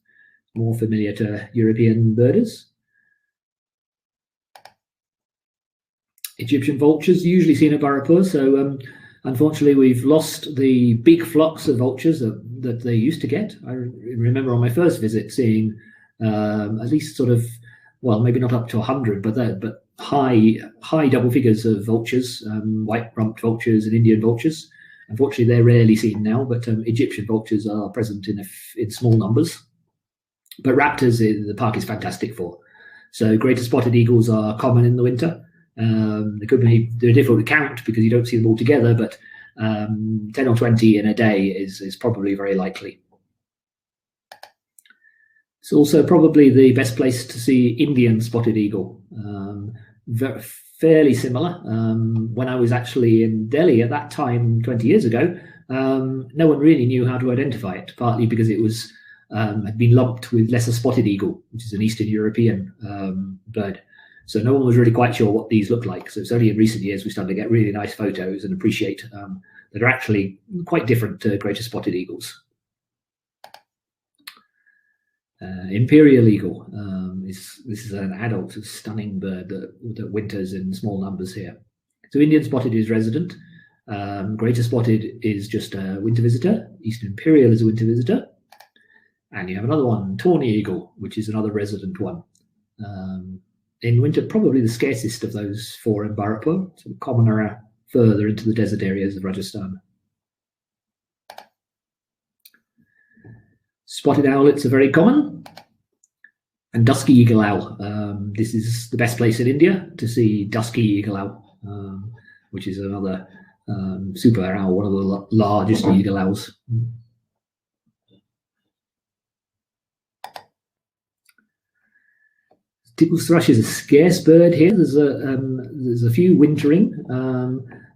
more familiar to European birders. Egyptian vultures usually seen at Bharatpur, so unfortunately we've lost the big flocks of vultures that they used to get. I remember on my first visit seeing at least sort of, well, maybe not up to 100, but high double figures of vultures, white-rumped vultures and Indian vultures. Unfortunately, they're rarely seen now, but Egyptian vultures are present in small numbers. But raptors, the park is fantastic for. So greater spotted eagles are common in the winter. They're difficult to count because you don't see them all together, but 10 or 20 in a day is probably very likely. It's also probably the best place to see Indian spotted eagle. Fairly similar. When I was actually in Delhi at that time, 20 years ago, no one really knew how to identify it, partly because it was had been lumped with lesser spotted eagle, which is an Eastern European bird. So no one was really quite sure what these looked like. So it's only in recent years we started to get really nice photos and appreciate that are actually quite different to greater spotted eagles. Imperial eagle. This is an adult, stunning bird that winters in small numbers here. So Indian spotted is resident. Greater spotted is just a winter visitor. Eastern imperial is a winter visitor. And you have another one, tawny eagle, which is another resident one. In winter, probably the scarcest of those 4 in Bharatpur, so commoner further into the desert areas of Rajasthan. Spotted owlets are very common. And dusky eagle owl. This is the best place in India to see dusky eagle owl, which is another super owl, one of the largest eagle owls. Tickle's thrush is a scarce bird here. There's a few wintering,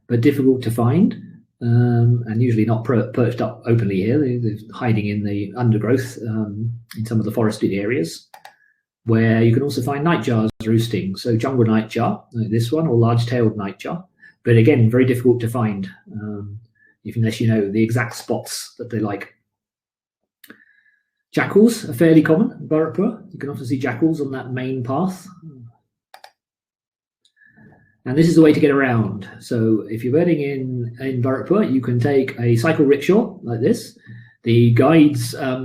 but difficult to find, and usually not perched up openly here. They're hiding in the undergrowth in some of the forested areas, where you can also find nightjars roosting. So jungle nightjar, like this one, or large-tailed nightjar, but again, very difficult to find, unless you know the exact spots that they like. Jackals are fairly common in Bharatpur. You can often see jackals on that main path. And this is the way to get around. So if you're birding in Bharatpur, you can take a cycle rickshaw like this. The guides are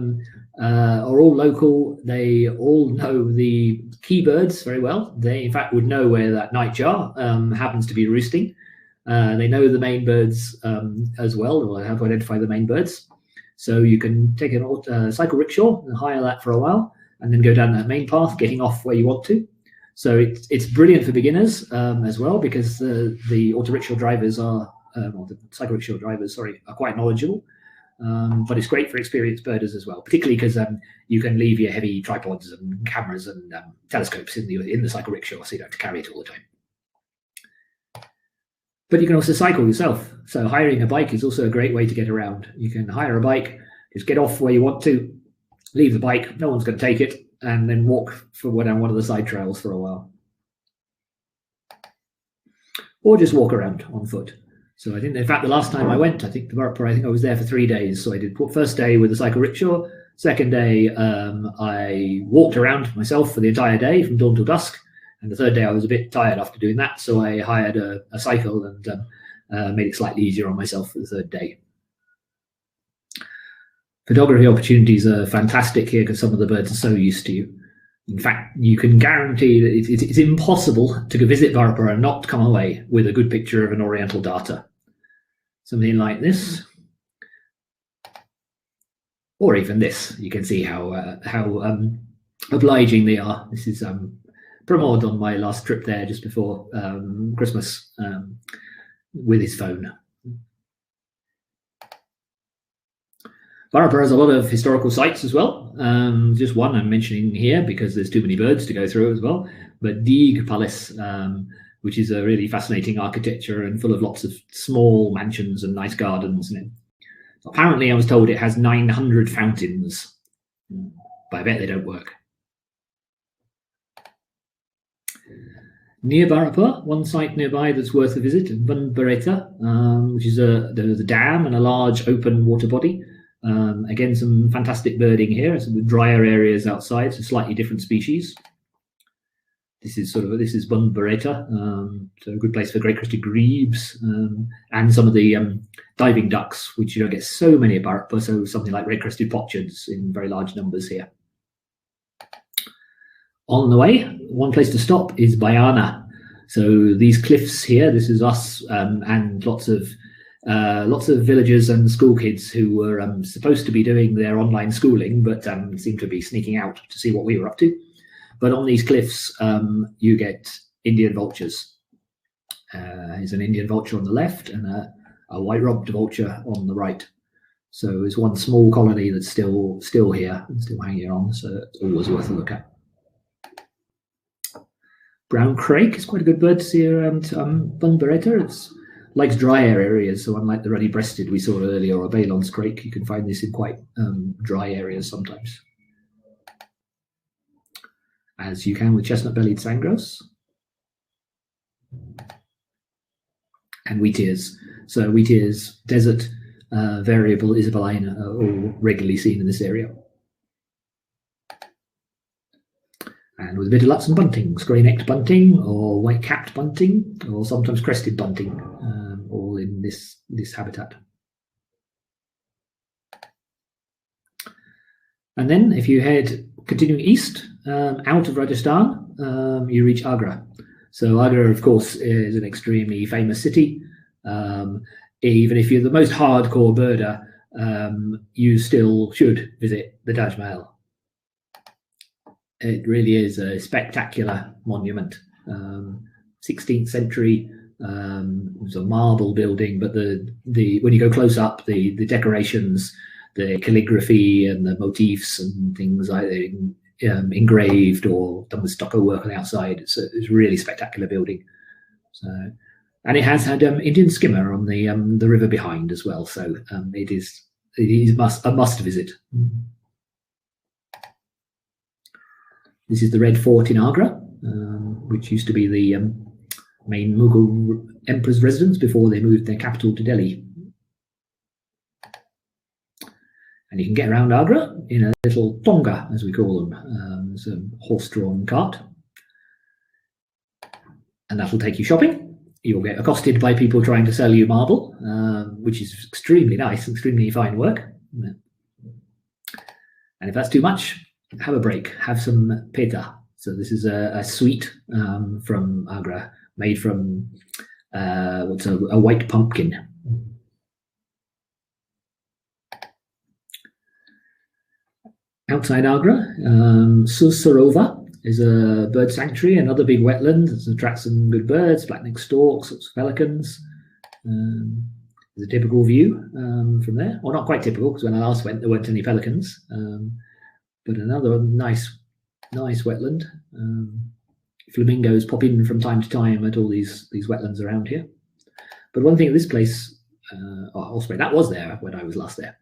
all local. They all know the key birds very well. They, in fact, would know where that nightjar happens to be roosting. They know the main birds as well, or how to identify the main birds. So you can take a cycle rickshaw and hire that for a while, and then go down that main path, getting off where you want to. So it's brilliant for beginners as well, because the auto rickshaw drivers are, or the cycle rickshaw drivers, sorry, are quite knowledgeable. but it's great for experienced birders as well, particularly because you can leave your heavy tripods and cameras and telescopes in the cycle rickshaw, so you don't have to carry it all the time. But you can also cycle yourself. So hiring a bike is also a great way to get around. You can hire a bike, just get off where you want to, leave the bike, no one's going to take it, and then walk down one of the side trails for a while. Or just walk around on foot. So I think, in fact, the last time I went, I think I was there for 3 days. So I did first day with the cycle rickshaw. Second day, I walked around myself for the entire day from dawn till dusk. And the third day, I was a bit tired after doing that. So I hired a cycle and made it slightly easier on myself for the third day. Photography opportunities are fantastic here because some of the birds are so used to you. In fact, you can guarantee that it's impossible to visit Burraparra and not come away with a good picture of an oriental darter. Something like this. Or even this. You can see how obliging they are. This is Pramod on my last trip there just before Christmas with his phone. Burraparra has a lot of historical sites as well. Just one I'm mentioning here because there's too many birds to go through as well. But Deeg Palace, which is a really fascinating architecture and full of lots of small mansions and nice gardens. And apparently, I was told it has 900 fountains, but I bet they don't work. Near Burraparra, one site nearby that's worth a visit, Bunbareta, which is the dam and a large open water body. Again, some fantastic birding here, some drier areas outside, so slightly different species. This is Bunbareta, so a good place for great crested grebes and some of the diving ducks, which you don't get so many at Burraparra, so something like red crested potsherds in very large numbers here. On the way, one place to stop is Bayana. So these cliffs here, this is us and lots of villagers and school kids who were supposed to be doing their online schooling, but seemed to be sneaking out to see what we were up to. But on these cliffs, you get Indian vultures. There's an Indian vulture on the left and a white-robbed vulture on the right. So there's one small colony that's still here and still hanging on, so it's always worth a look at. Brown crake is quite a good bird to see around Bunbareta. It likes drier areas, so unlike the ruddy-breasted we saw earlier or Balon's crake, you can find this in quite dry areas sometimes, as you can with chestnut-bellied sandgrouse and wheat ears. So wheat ears, desert, variable Isabellina are all regularly seen in this area. And with a bit of luck, some buntings, grey-necked bunting or white-capped bunting, or sometimes crested bunting, all in this habitat. And then if you head continuing east, out of Rajasthan, you reach Agra. So Agra, of course, is an extremely famous city. Even if you're the most hardcore birder, you still should visit the Taj Mahal. It really is a spectacular monument. 16th century, it was a marble building, but when you go close up, the decorations, the calligraphy and the motifs and things like engraved or done with stucco work on the outside. It's a really spectacular building. So, and it has had Indian skimmer on the river behind as well. So it is a must visit. This is the Red Fort in Agra, which used to be the main Mughal emperor's residence before they moved their capital to Delhi. And you can get around Agra in a little tonga, as we call them. It's a horse-drawn cart. And that'll take you shopping. You'll get accosted by people trying to sell you marble, which is extremely nice, extremely fine work. And if that's too much, have a break, have some peta. So this is a sweet from Agra, made from a white pumpkin. Outside Agra, Susarova is a bird sanctuary, another big wetland that attracts some good birds, black-necked storks, lots of pelicans. There's a typical view from there. Well, not quite typical, because when I last went, there weren't any pelicans. But another nice wetland. Flamingos pop in from time to time at all these wetlands around here. But one thing at this place, Osprey, that was there when I was last there.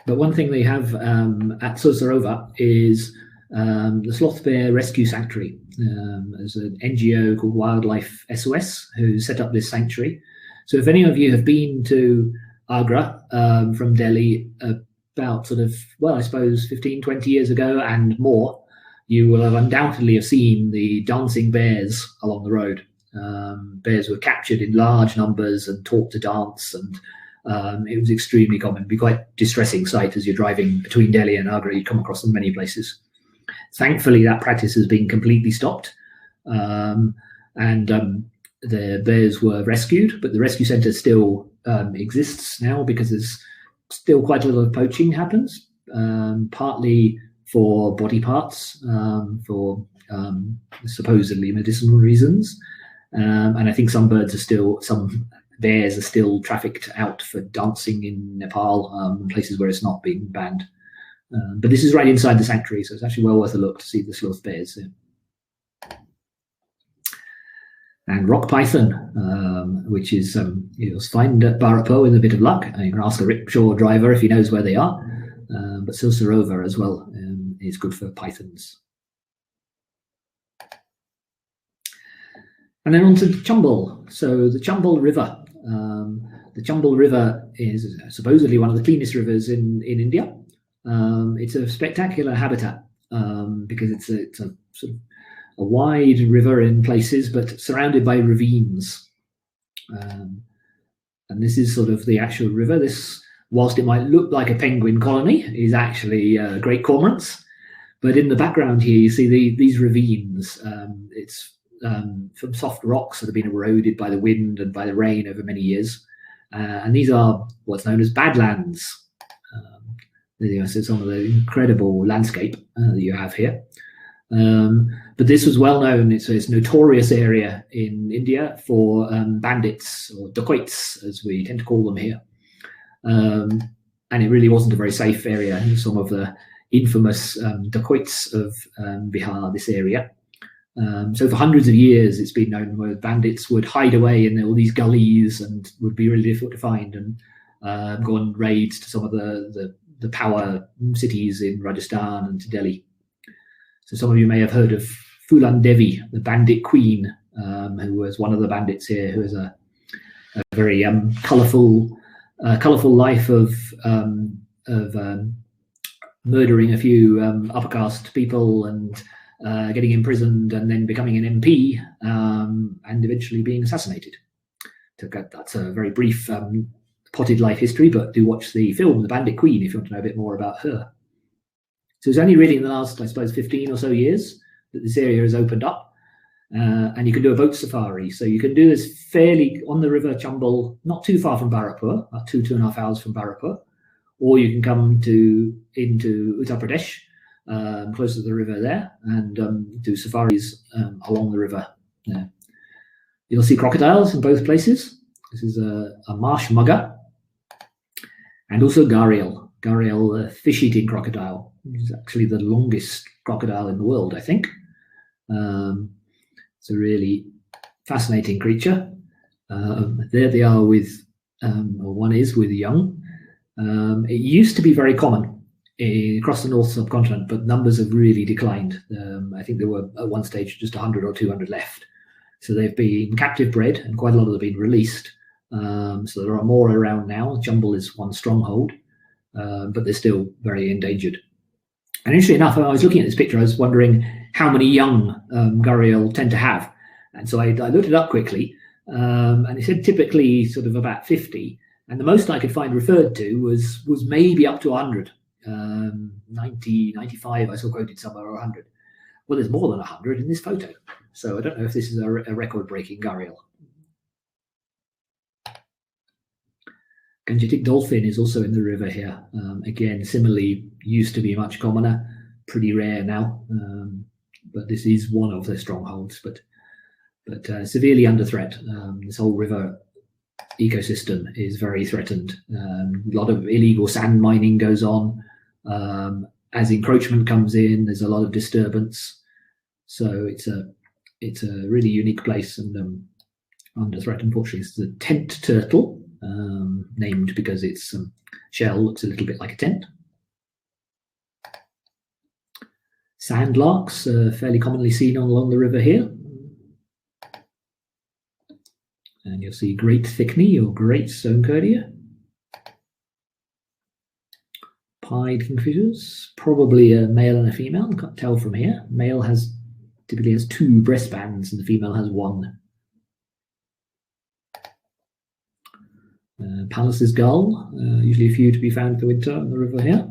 But one thing they have at Sosarova is the Sloth Bear Rescue Sanctuary. There's an NGO called Wildlife SOS who set up this sanctuary. So if any of you have been to Agra from Delhi about sort of, well, I suppose 15, 20 years ago and more, you will have undoubtedly have seen the dancing bears along the road. Bears were captured in large numbers and taught to dance, and it was extremely common. It'd be quite a distressing sight as you're driving between Delhi and Agra. You come across them many places. Thankfully, that practice has been completely stopped, and the bears were rescued, but the rescue centre still exists now because there's still quite a lot of poaching happens, partly for body parts, for supposedly medicinal reasons, and I think some bears are still trafficked out for dancing in Nepal, places where it's not being banned. But this is right inside the sanctuary, so it's actually well worth a look to see the sloth bears. And rock python, which is you'll find at Bharapur with a bit of luck. You can ask a rickshaw driver if he knows where they are. But Sosarova as well is good for pythons. And then on to Chambal. So the Chambal River. The Chambal River is supposedly one of the cleanest rivers in India. It's a spectacular habitat because it's a sort of a wide river in places, but surrounded by ravines. And this is sort of the actual river. This, whilst it might look like a penguin colony, is actually great cormorants. But in the background here, you see these ravines. It's from soft rocks that have been eroded by the wind and by the rain over many years. And these are what's known as badlands. So some of the incredible landscape that you have here. But this was well known. It's a notorious area in India for bandits, or dacoits, as we tend to call them here. And it really wasn't a very safe area. Some of the infamous dacoits of Bihar, this area. So for hundreds of years, it's been known where bandits would hide away in all these gullies and would be really difficult to find, and go on raids to some of the power cities in Rajasthan and to Delhi. So some of you may have heard of Fulan Devi, the bandit queen, who was one of the bandits here, who has a very colourful life of murdering a few upper caste people and getting imprisoned and then becoming an MP and eventually being assassinated. So that's a very brief potted life history, but do watch the film The Bandit Queen if you want to know a bit more about her. So it's only really in the last, I suppose, 15 or so years that this area has opened up, and you can do a boat safari. So you can do this fairly on the river Chambal, not too far from Bharapur, about 2.5 hours from Bharapur, or you can come into Uttar Pradesh, close to the river there, and do safaris along the river there. You'll see crocodiles in both places. This is a marsh mugger, and also gharial, the fish-eating crocodile, which is actually the longest crocodile in the world, I think. It's a really fascinating creature. There they are with, or one is with young. It used to be very common across the North subcontinent, but numbers have really declined. I think there were at one stage just 100 or 200 left. So they've been captive bred, and quite a lot of them have been released. So there are more around now. Chambal is one stronghold, but they're still very endangered. And interestingly enough, when I was looking at this picture, I was wondering how many young gharial tend to have. And so I looked it up quickly, and it said typically sort of about 50. And the most I could find referred to was maybe up to 100. 90, 95, I saw quoted somewhere, or 100. Well, there's more than 100 in this photo. So I don't know if this is a record-breaking gharial. Gangetic dolphin is also in the river here. Again, similarly, used to be much commoner, pretty rare now. But this is one of the strongholds, but severely under threat. This whole river ecosystem is very threatened. A lot of illegal sand mining goes on. As encroachment comes in, there's a lot of disturbance. So it's a really unique place and under threat, unfortunately. It's the tent turtle, named because its shell looks a little bit like a tent. Sandlarks are fairly commonly seen along the river here. And you'll see great thickney or great stonecardia. Pied kingfishers, probably a male and a female. Can't tell from here. Male typically has 2 breast bands and the female has 1. Pallas's gull, usually a few to be found in the winter on the river here.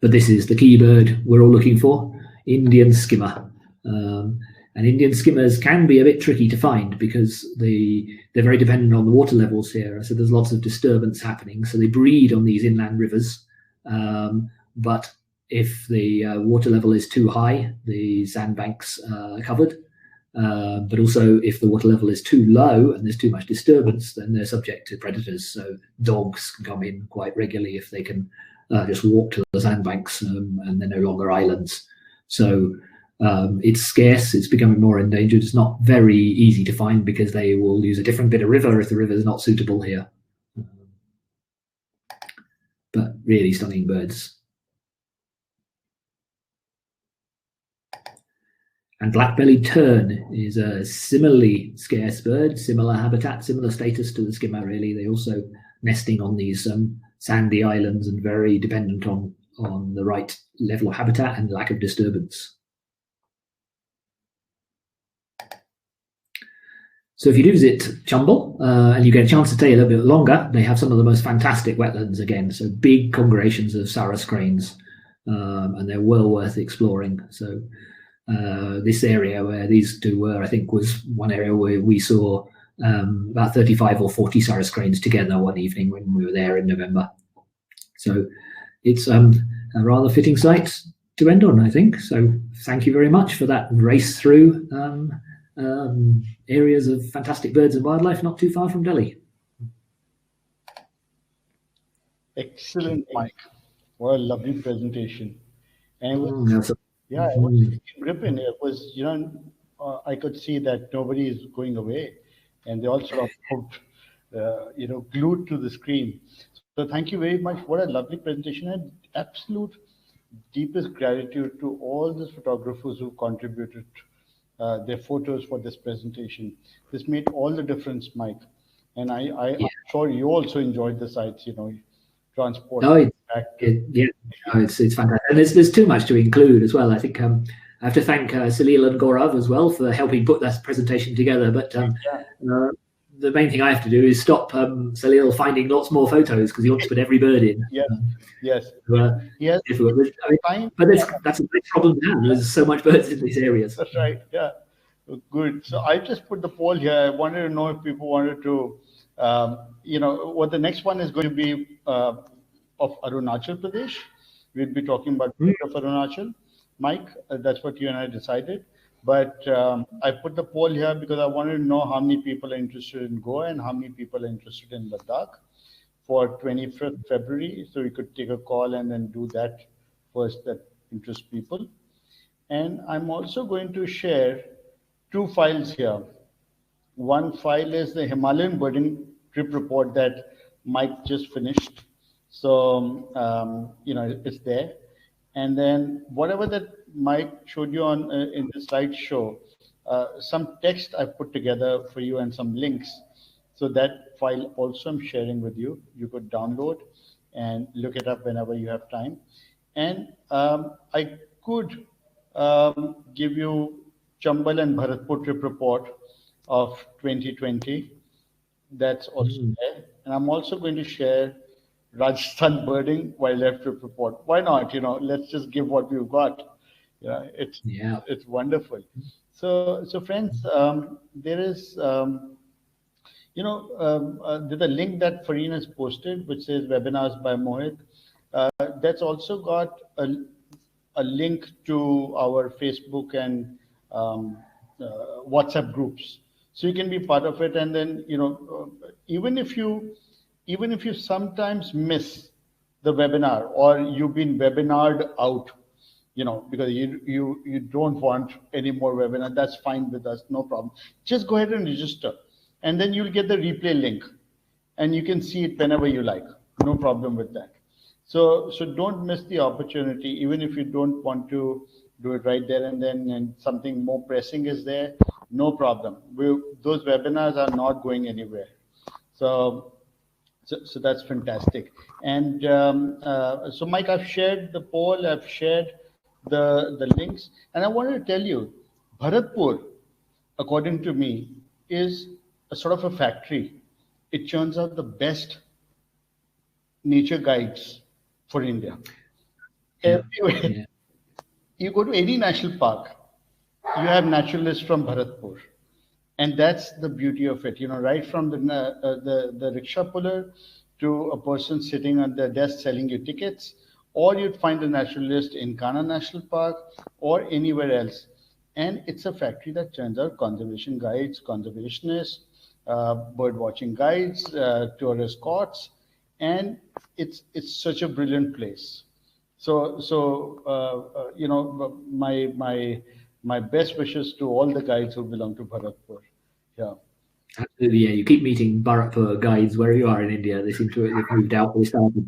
But this is the key bird we're all looking for, Indian skimmer. And Indian skimmers can be a bit tricky to find because they're very dependent on the water levels here. So there's lots of disturbance happening. So they breed on these inland rivers. But if the water level is too high, the sandbanks are covered. But also if the water level is too low and there's too much disturbance, then they're subject to predators. So dogs can come in quite regularly if they can just walk to the sandbanks and they're no longer islands. So it's scarce, it's becoming more endangered. It's not very easy to find because they will use a different bit of river if the river is not suitable here. But really stunning birds. And black-bellied tern is a similarly scarce bird, similar habitat, similar status to the skimmer really. They're also nesting on these sandy islands and very dependent on the right level of habitat and lack of disturbance. So if you do visit Chumble and you get a chance to stay a little bit longer, they have some of the most fantastic wetlands again. So big congregations of sarus cranes, and they're well worth exploring. So this area where these two were, I think, was one area where we saw about 35 or 40 sarus cranes together one evening when we were there in November. So it's a rather fitting site to end on, I think. So thank you very much for that race through areas of fantastic birds and wildlife not too far from Delhi. Excellent, Mike. What a lovely presentation. And it was, yeah, it was gripping. It was, I could see that nobody is going away, and they all sort of hooked, glued to the screen. So thank you very much. What a lovely presentation, and absolute deepest gratitude to all the photographers who contributed their photos for this presentation. This made all the difference, Mike. And I'm sure you also enjoyed the sites, transport. It's fantastic. And there's too much to include as well. I think I have to thank Salil and Gaurav as well for helping put that presentation together. But the main thing I have to do is stop Salil finding lots more photos because he wants to put every bird in. Yes. But that's a big problem now. There's so much birds in these areas. That's right. Yeah. Good. So I just put the poll here. I wanted to know if people wanted to, what the next one is going to be of Arunachal Pradesh. We'll be talking about of Arunachal. Mike, that's what you and I decided. But I put the poll here because I wanted to know how many people are interested in Goa and how many people are interested in Ladakh for 25th February. So we could take a call and then do that first, that interests people. And I'm also going to share 2 files here. One file is the Himalayan birding trip report that Mike just finished. So, it's there. And then whatever that Mike showed you on in the slideshow, some text I've put together for you and some links. So that file also I'm sharing with you. You could download and look it up whenever you have time. And I could give you Chambal and Bharatpur trip report of 2020. That's also there. And I'm also going to share Rajasthan birding wildlife trip report. Why not? Let's just give what we've got. It's wonderful. So friends, there is there's a link that Fareen has posted, which says webinars by Mohit. That's also got a link to our Facebook and WhatsApp groups. So you can be part of it, and then even if you sometimes miss the webinar, or you've been webinared out, because you don't want any more webinar, that's fine with us, no problem. Just go ahead and register, and then you'll get the replay link, and you can see it whenever you like. No problem with that. So don't miss the opportunity, even if you don't want to do it right there and then, and something more pressing is there, no problem. Those webinars are not going anywhere. So that's fantastic. And so, Mike, I've shared the poll, I've shared the links, and I wanted to tell you, Bharatpur, according to me, is a sort of a factory. It churns out the best nature guides for India. Everywhere. Yeah. You go to any national park, you have naturalists from Bharatpur. And that's the beauty of it, right from the rickshaw puller to a person sitting on the desk selling you tickets, or you'd find a naturalist in Kanha National Park or anywhere else. And it's a factory that churns out conservation guides, conservationists, bird watching guides, tourist escorts, and it's such a brilliant place. So my best wishes to all the guides who belong to Bharatpur. Yeah. Absolutely, yeah. You keep meeting Bharatpur guides wherever you are in India. They seem to have moved out. They started.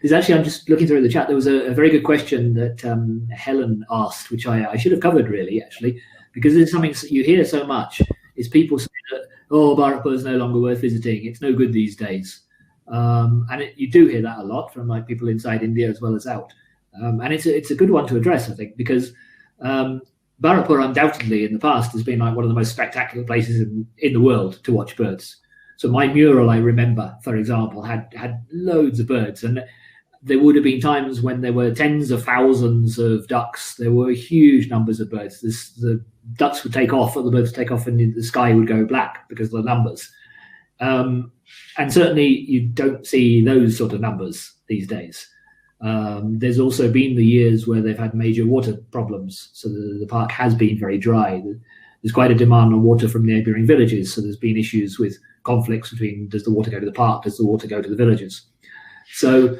There's actually, I'm just looking through the chat. There was a very good question that Helen asked, which I should have covered really, actually, because it's something you hear so much. Is people say that, oh, Bharatpur is no longer worth visiting. It's no good these days, and you do hear that a lot from like people inside India as well as out. And it's a good one to address, I think, because Bharatpur undoubtedly in the past has been like one of the most spectacular places in the world to watch birds. So my mural, I remember, for example, had loads of birds, and there would have been times when there were tens of thousands of ducks. There were huge numbers of birds. The ducks would take off, or the birds would take off, and the sky would go black because of the numbers. And certainly you don't see those sort of numbers these days. There's also been the years where they've had major water problems, so the park has been very dry. There's quite a demand on water from neighbouring villages, so there's been issues with conflicts between, does the water go to the park, does the water go to the villages? So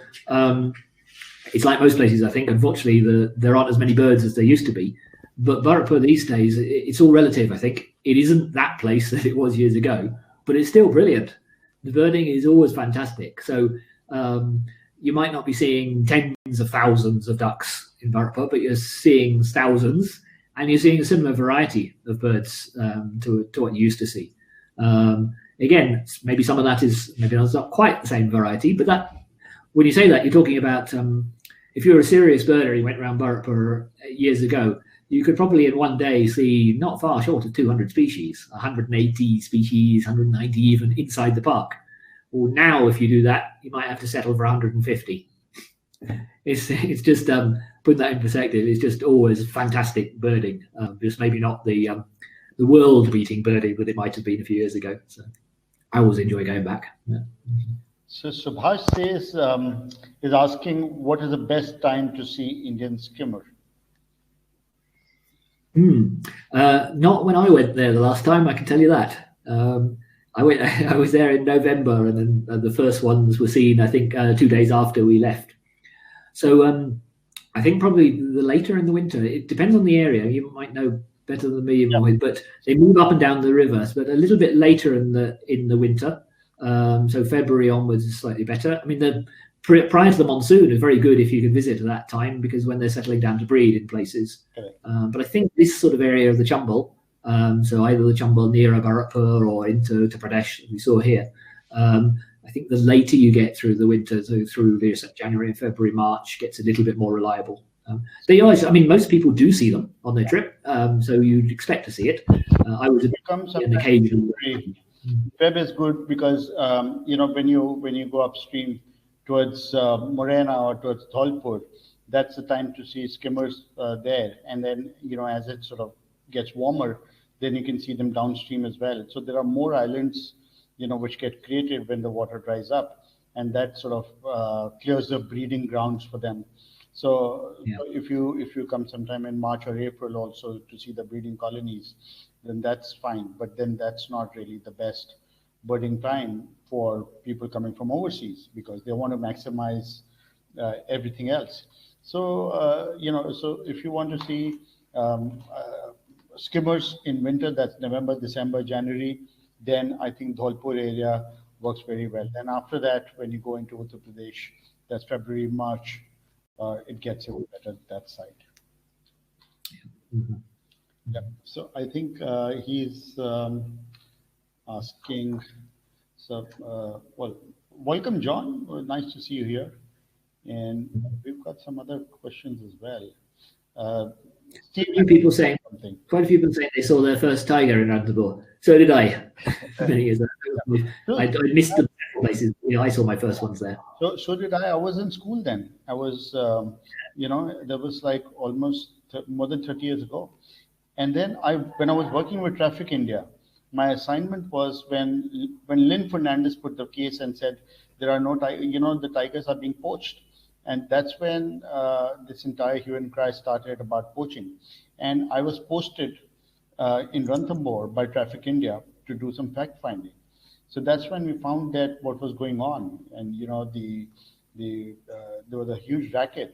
it's like most places, I think. Unfortunately, there aren't as many birds as there used to be, but Bharatpur these days, it's all relative, I think. It isn't that place that it was years ago, but it's still brilliant. The birding is always fantastic. So you might not be seeing tens of thousands of ducks in Bharatpur, but you're seeing thousands, and you're seeing a similar variety of birds to what you used to see. Again, maybe some of that is maybe not quite the same variety, but that when you say that, you're talking about if you're a serious birder, you went around Bharatpur years ago, you could probably in one day see not far short of 200 species, 180 species, 190 even inside the park. Well, now if you do that, you might have to settle for 150. It's just putting that in perspective. It's just always fantastic birding. Just maybe not the world-beating birding that it might have been a few years ago. So I always enjoy going back. Yeah. So Subhash is asking, what is the best time to see Indian skimmer? Not when I went there the last time, I can tell you that. I was there in November, and then the first ones were seen, I think, 2 days after we left. So I think probably the later in the winter. It depends on the area. You might know better than me, Mohit, but they move up and down the rivers, but a little bit later in the winter. So February onwards is slightly better. I mean, prior to the monsoon is very good if you can visit at that time, because when they're settling down to breed in places. But I think this sort of area of the Chambal, so either the Chambal near Bharatpur or into Pradesh, we saw here. I think the later you get through the winter, so through January and February, March, gets a little bit more reliable. They always, I mean, most people do see them on their trip, so you'd expect to see it. I was an occasional. Feb is good because when you go upstream towards Morena or towards Dholpur, that's the time to see skimmers there. And then as it sort of gets warmer, then you can see them downstream as well. So there are more islands which get created when the water dries up, and that sort of clears the breeding grounds for them. So Yeah. if you come sometime in March or April also to see the breeding colonies, then that's fine. But then that's not really the best birding time for people coming from overseas because they want to maximize everything else. So so if you want to see skimmers in winter, that's November, December, January, then I think Dholpur area works very well. Then after that, when you go into Uttar Pradesh, that's February, March, it gets even better that side. Mhm. Yeah. So I think he's asking. So, well, welcome, John. Nice to see you here. And we've got some other questions as well. Uh, Steve, Quite a few people saying, something. quite a few people saying they saw their first tiger in ranthambore. So did I. Many years ago. So, I missed the places. I saw my first ones there. so did I. I was in school then. I was, that was like almost more than 30 years ago. And then when I was working with Traffic India, my assignment was when Lynn Fernandez put the case and said there are no, the tigers are being poached, and that's when this entire hue and cry started about poaching. And I was posted in Ranthambore by Traffic India to do some fact finding. So that's when we found that what was going on, and there was a huge racket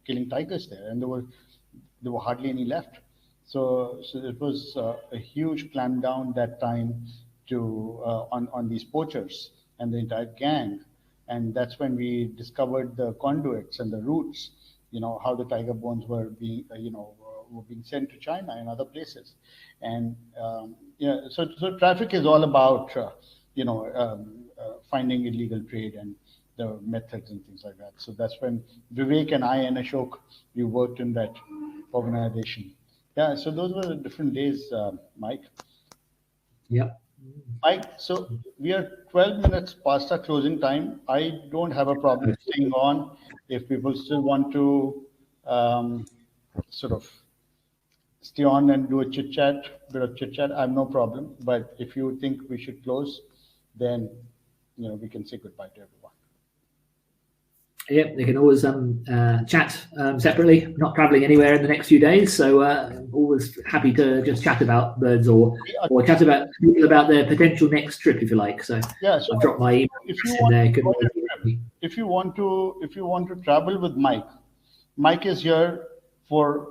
killing tigers there, and there were hardly any left. So it was a huge clampdown that time to on these poachers and the entire gang, and that's when we discovered the conduits and the routes. How the tiger bones were being were being sent to China and other places, and so traffic is all about finding illegal trade and the methods and things like that. So that's when Vivek and I and Ashok we worked in that organization. Yeah, so those were the different days, Mike. Yeah. Mike, so we are 12 minutes past our closing time. I don't have a problem staying on if people still want to sort of stay on and do a bit of chit chat. I have no problem. But if you think we should close, then we can say goodbye to everyone. Yeah, they can always chat separately. Not travelling anywhere in the next few days, so always happy to just chat about birds or chat about people about their potential next trip if you like. So yeah, so I've dropped my email in there. If you want to travel with Mike, Mike is here for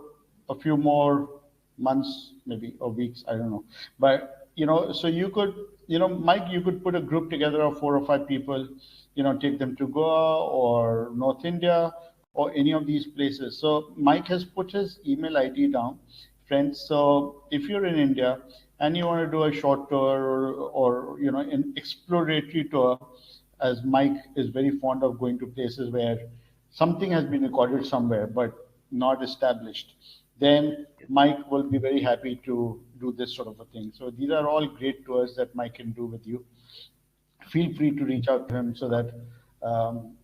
a few more months, maybe or weeks. I don't know, but so you could, Mike, you could put a group together of 4 or 5 people, take them to Goa or North India or any of these places. So Mike has put his email ID down, friends. So if you're in India and you want to do a short tour or an exploratory tour, as Mike is very fond of going to places where something has been recorded somewhere but not established, then Mike will be very happy to do this sort of a thing. So these are all great tours that Mike can do with you. Feel free to reach out to him so that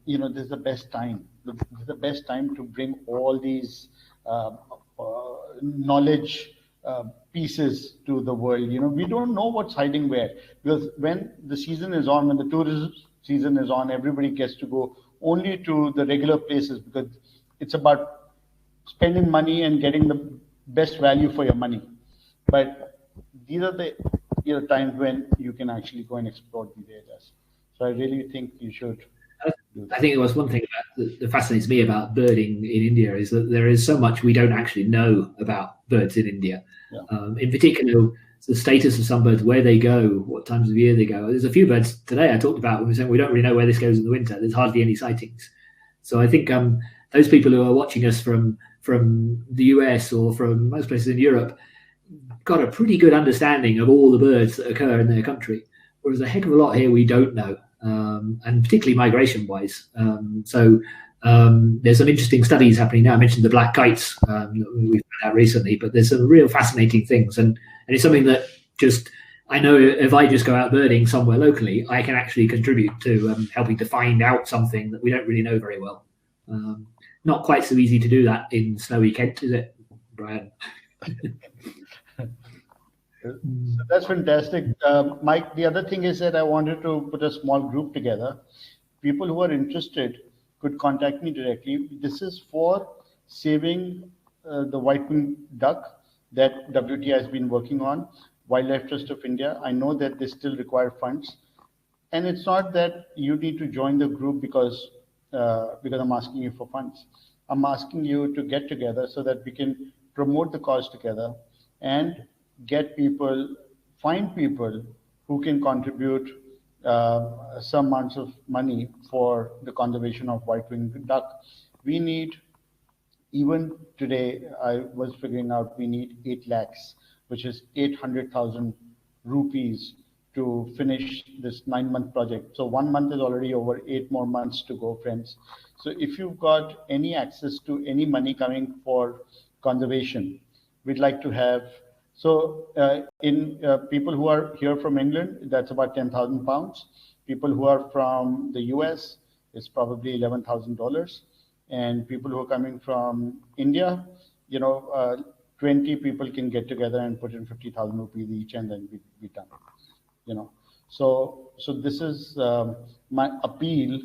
this is the best time. This is the best time to bring all these knowledge pieces to the world. We don't know what's hiding where, because when the season is on, when the tourism season is on, everybody gets to go only to the regular places because it's about spending money and getting the best value for your money. But these are the times when you can actually go and explore these areas. So I really think you should do that. I think it was one thing that fascinates me about birding in India is that there is so much we don't actually know about birds in India. Yeah. In particular, the status of some birds, where they go, what times of year they go. There's a few birds today I talked about when we were saying we don't really know where this goes in the winter. There's hardly any sightings. So I think those people who are watching us from the US or from most places in Europe got a pretty good understanding of all the birds that occur in their country, whereas a heck of a lot here we don't know, and particularly migration-wise. So there's some interesting studies happening now. I mentioned the black kites we've found out recently, but there's some real fascinating things, and it's something that just I know if I just go out birding somewhere locally, I can actually contribute to helping to find out something that we don't really know very well. Not quite so easy to do that in snowy Kent, is it, Brian? So that's fantastic. Mike, the other thing is that I wanted to put a small group together. People who are interested, could contact me directly. This is for saving the white-winged duck that WTI has been working on. Wildlife Trust of India, I know that they still require funds. And it's not that you need to join the group because I'm asking you for funds. I'm asking you to get together so that we can promote the cause together and get people, find people who can contribute some amounts of money for the conservation of white-winged duck. We need, even today, I was figuring out we need 8 lakhs, which is 800,000 rupees to finish this 9-month project. So 1 month is already over, 8 more months to go, friends. So if you've got any access to any money coming for conservation, we'd like to have. So in people who are here from England, that's about £10,000. People who are from the US, it's probably $11,000. And people who are coming from India, 20 people can get together and put in 50,000 rupees each, and then be done. So this is my appeal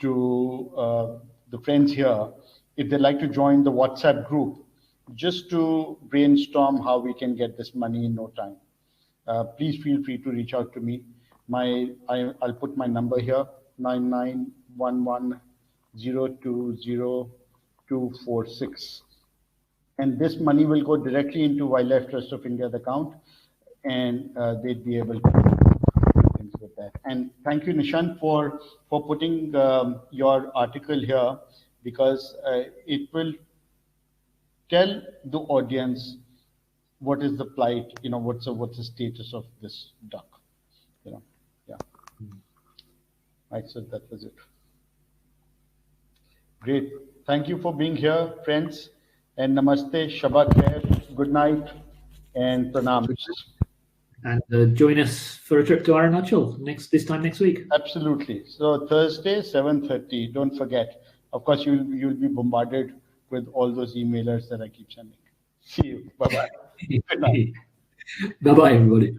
to the friends here. If they'd like to join the WhatsApp group, just to brainstorm how we can get this money in no time, please feel free to reach out to me. I'll put my number here: 9911020246, and this money will go directly into Wildlife Trust of India's account, and they'd be able to do things with that. And thank you, Nishant, for putting your article here, because it will tell the audience what is the plight, what's the status of this duck, yeah. Right, so that was it. Great. Thank you for being here, friends, and namaste, Shabbat khair, good night, and pranams. And join us for a trip to Arunachal this time next week. Absolutely. So Thursday, 7:30. Don't forget. Of course, you'll be bombarded with all those emailers that I keep sending. See you. Bye bye. Good night. Bye bye, everybody.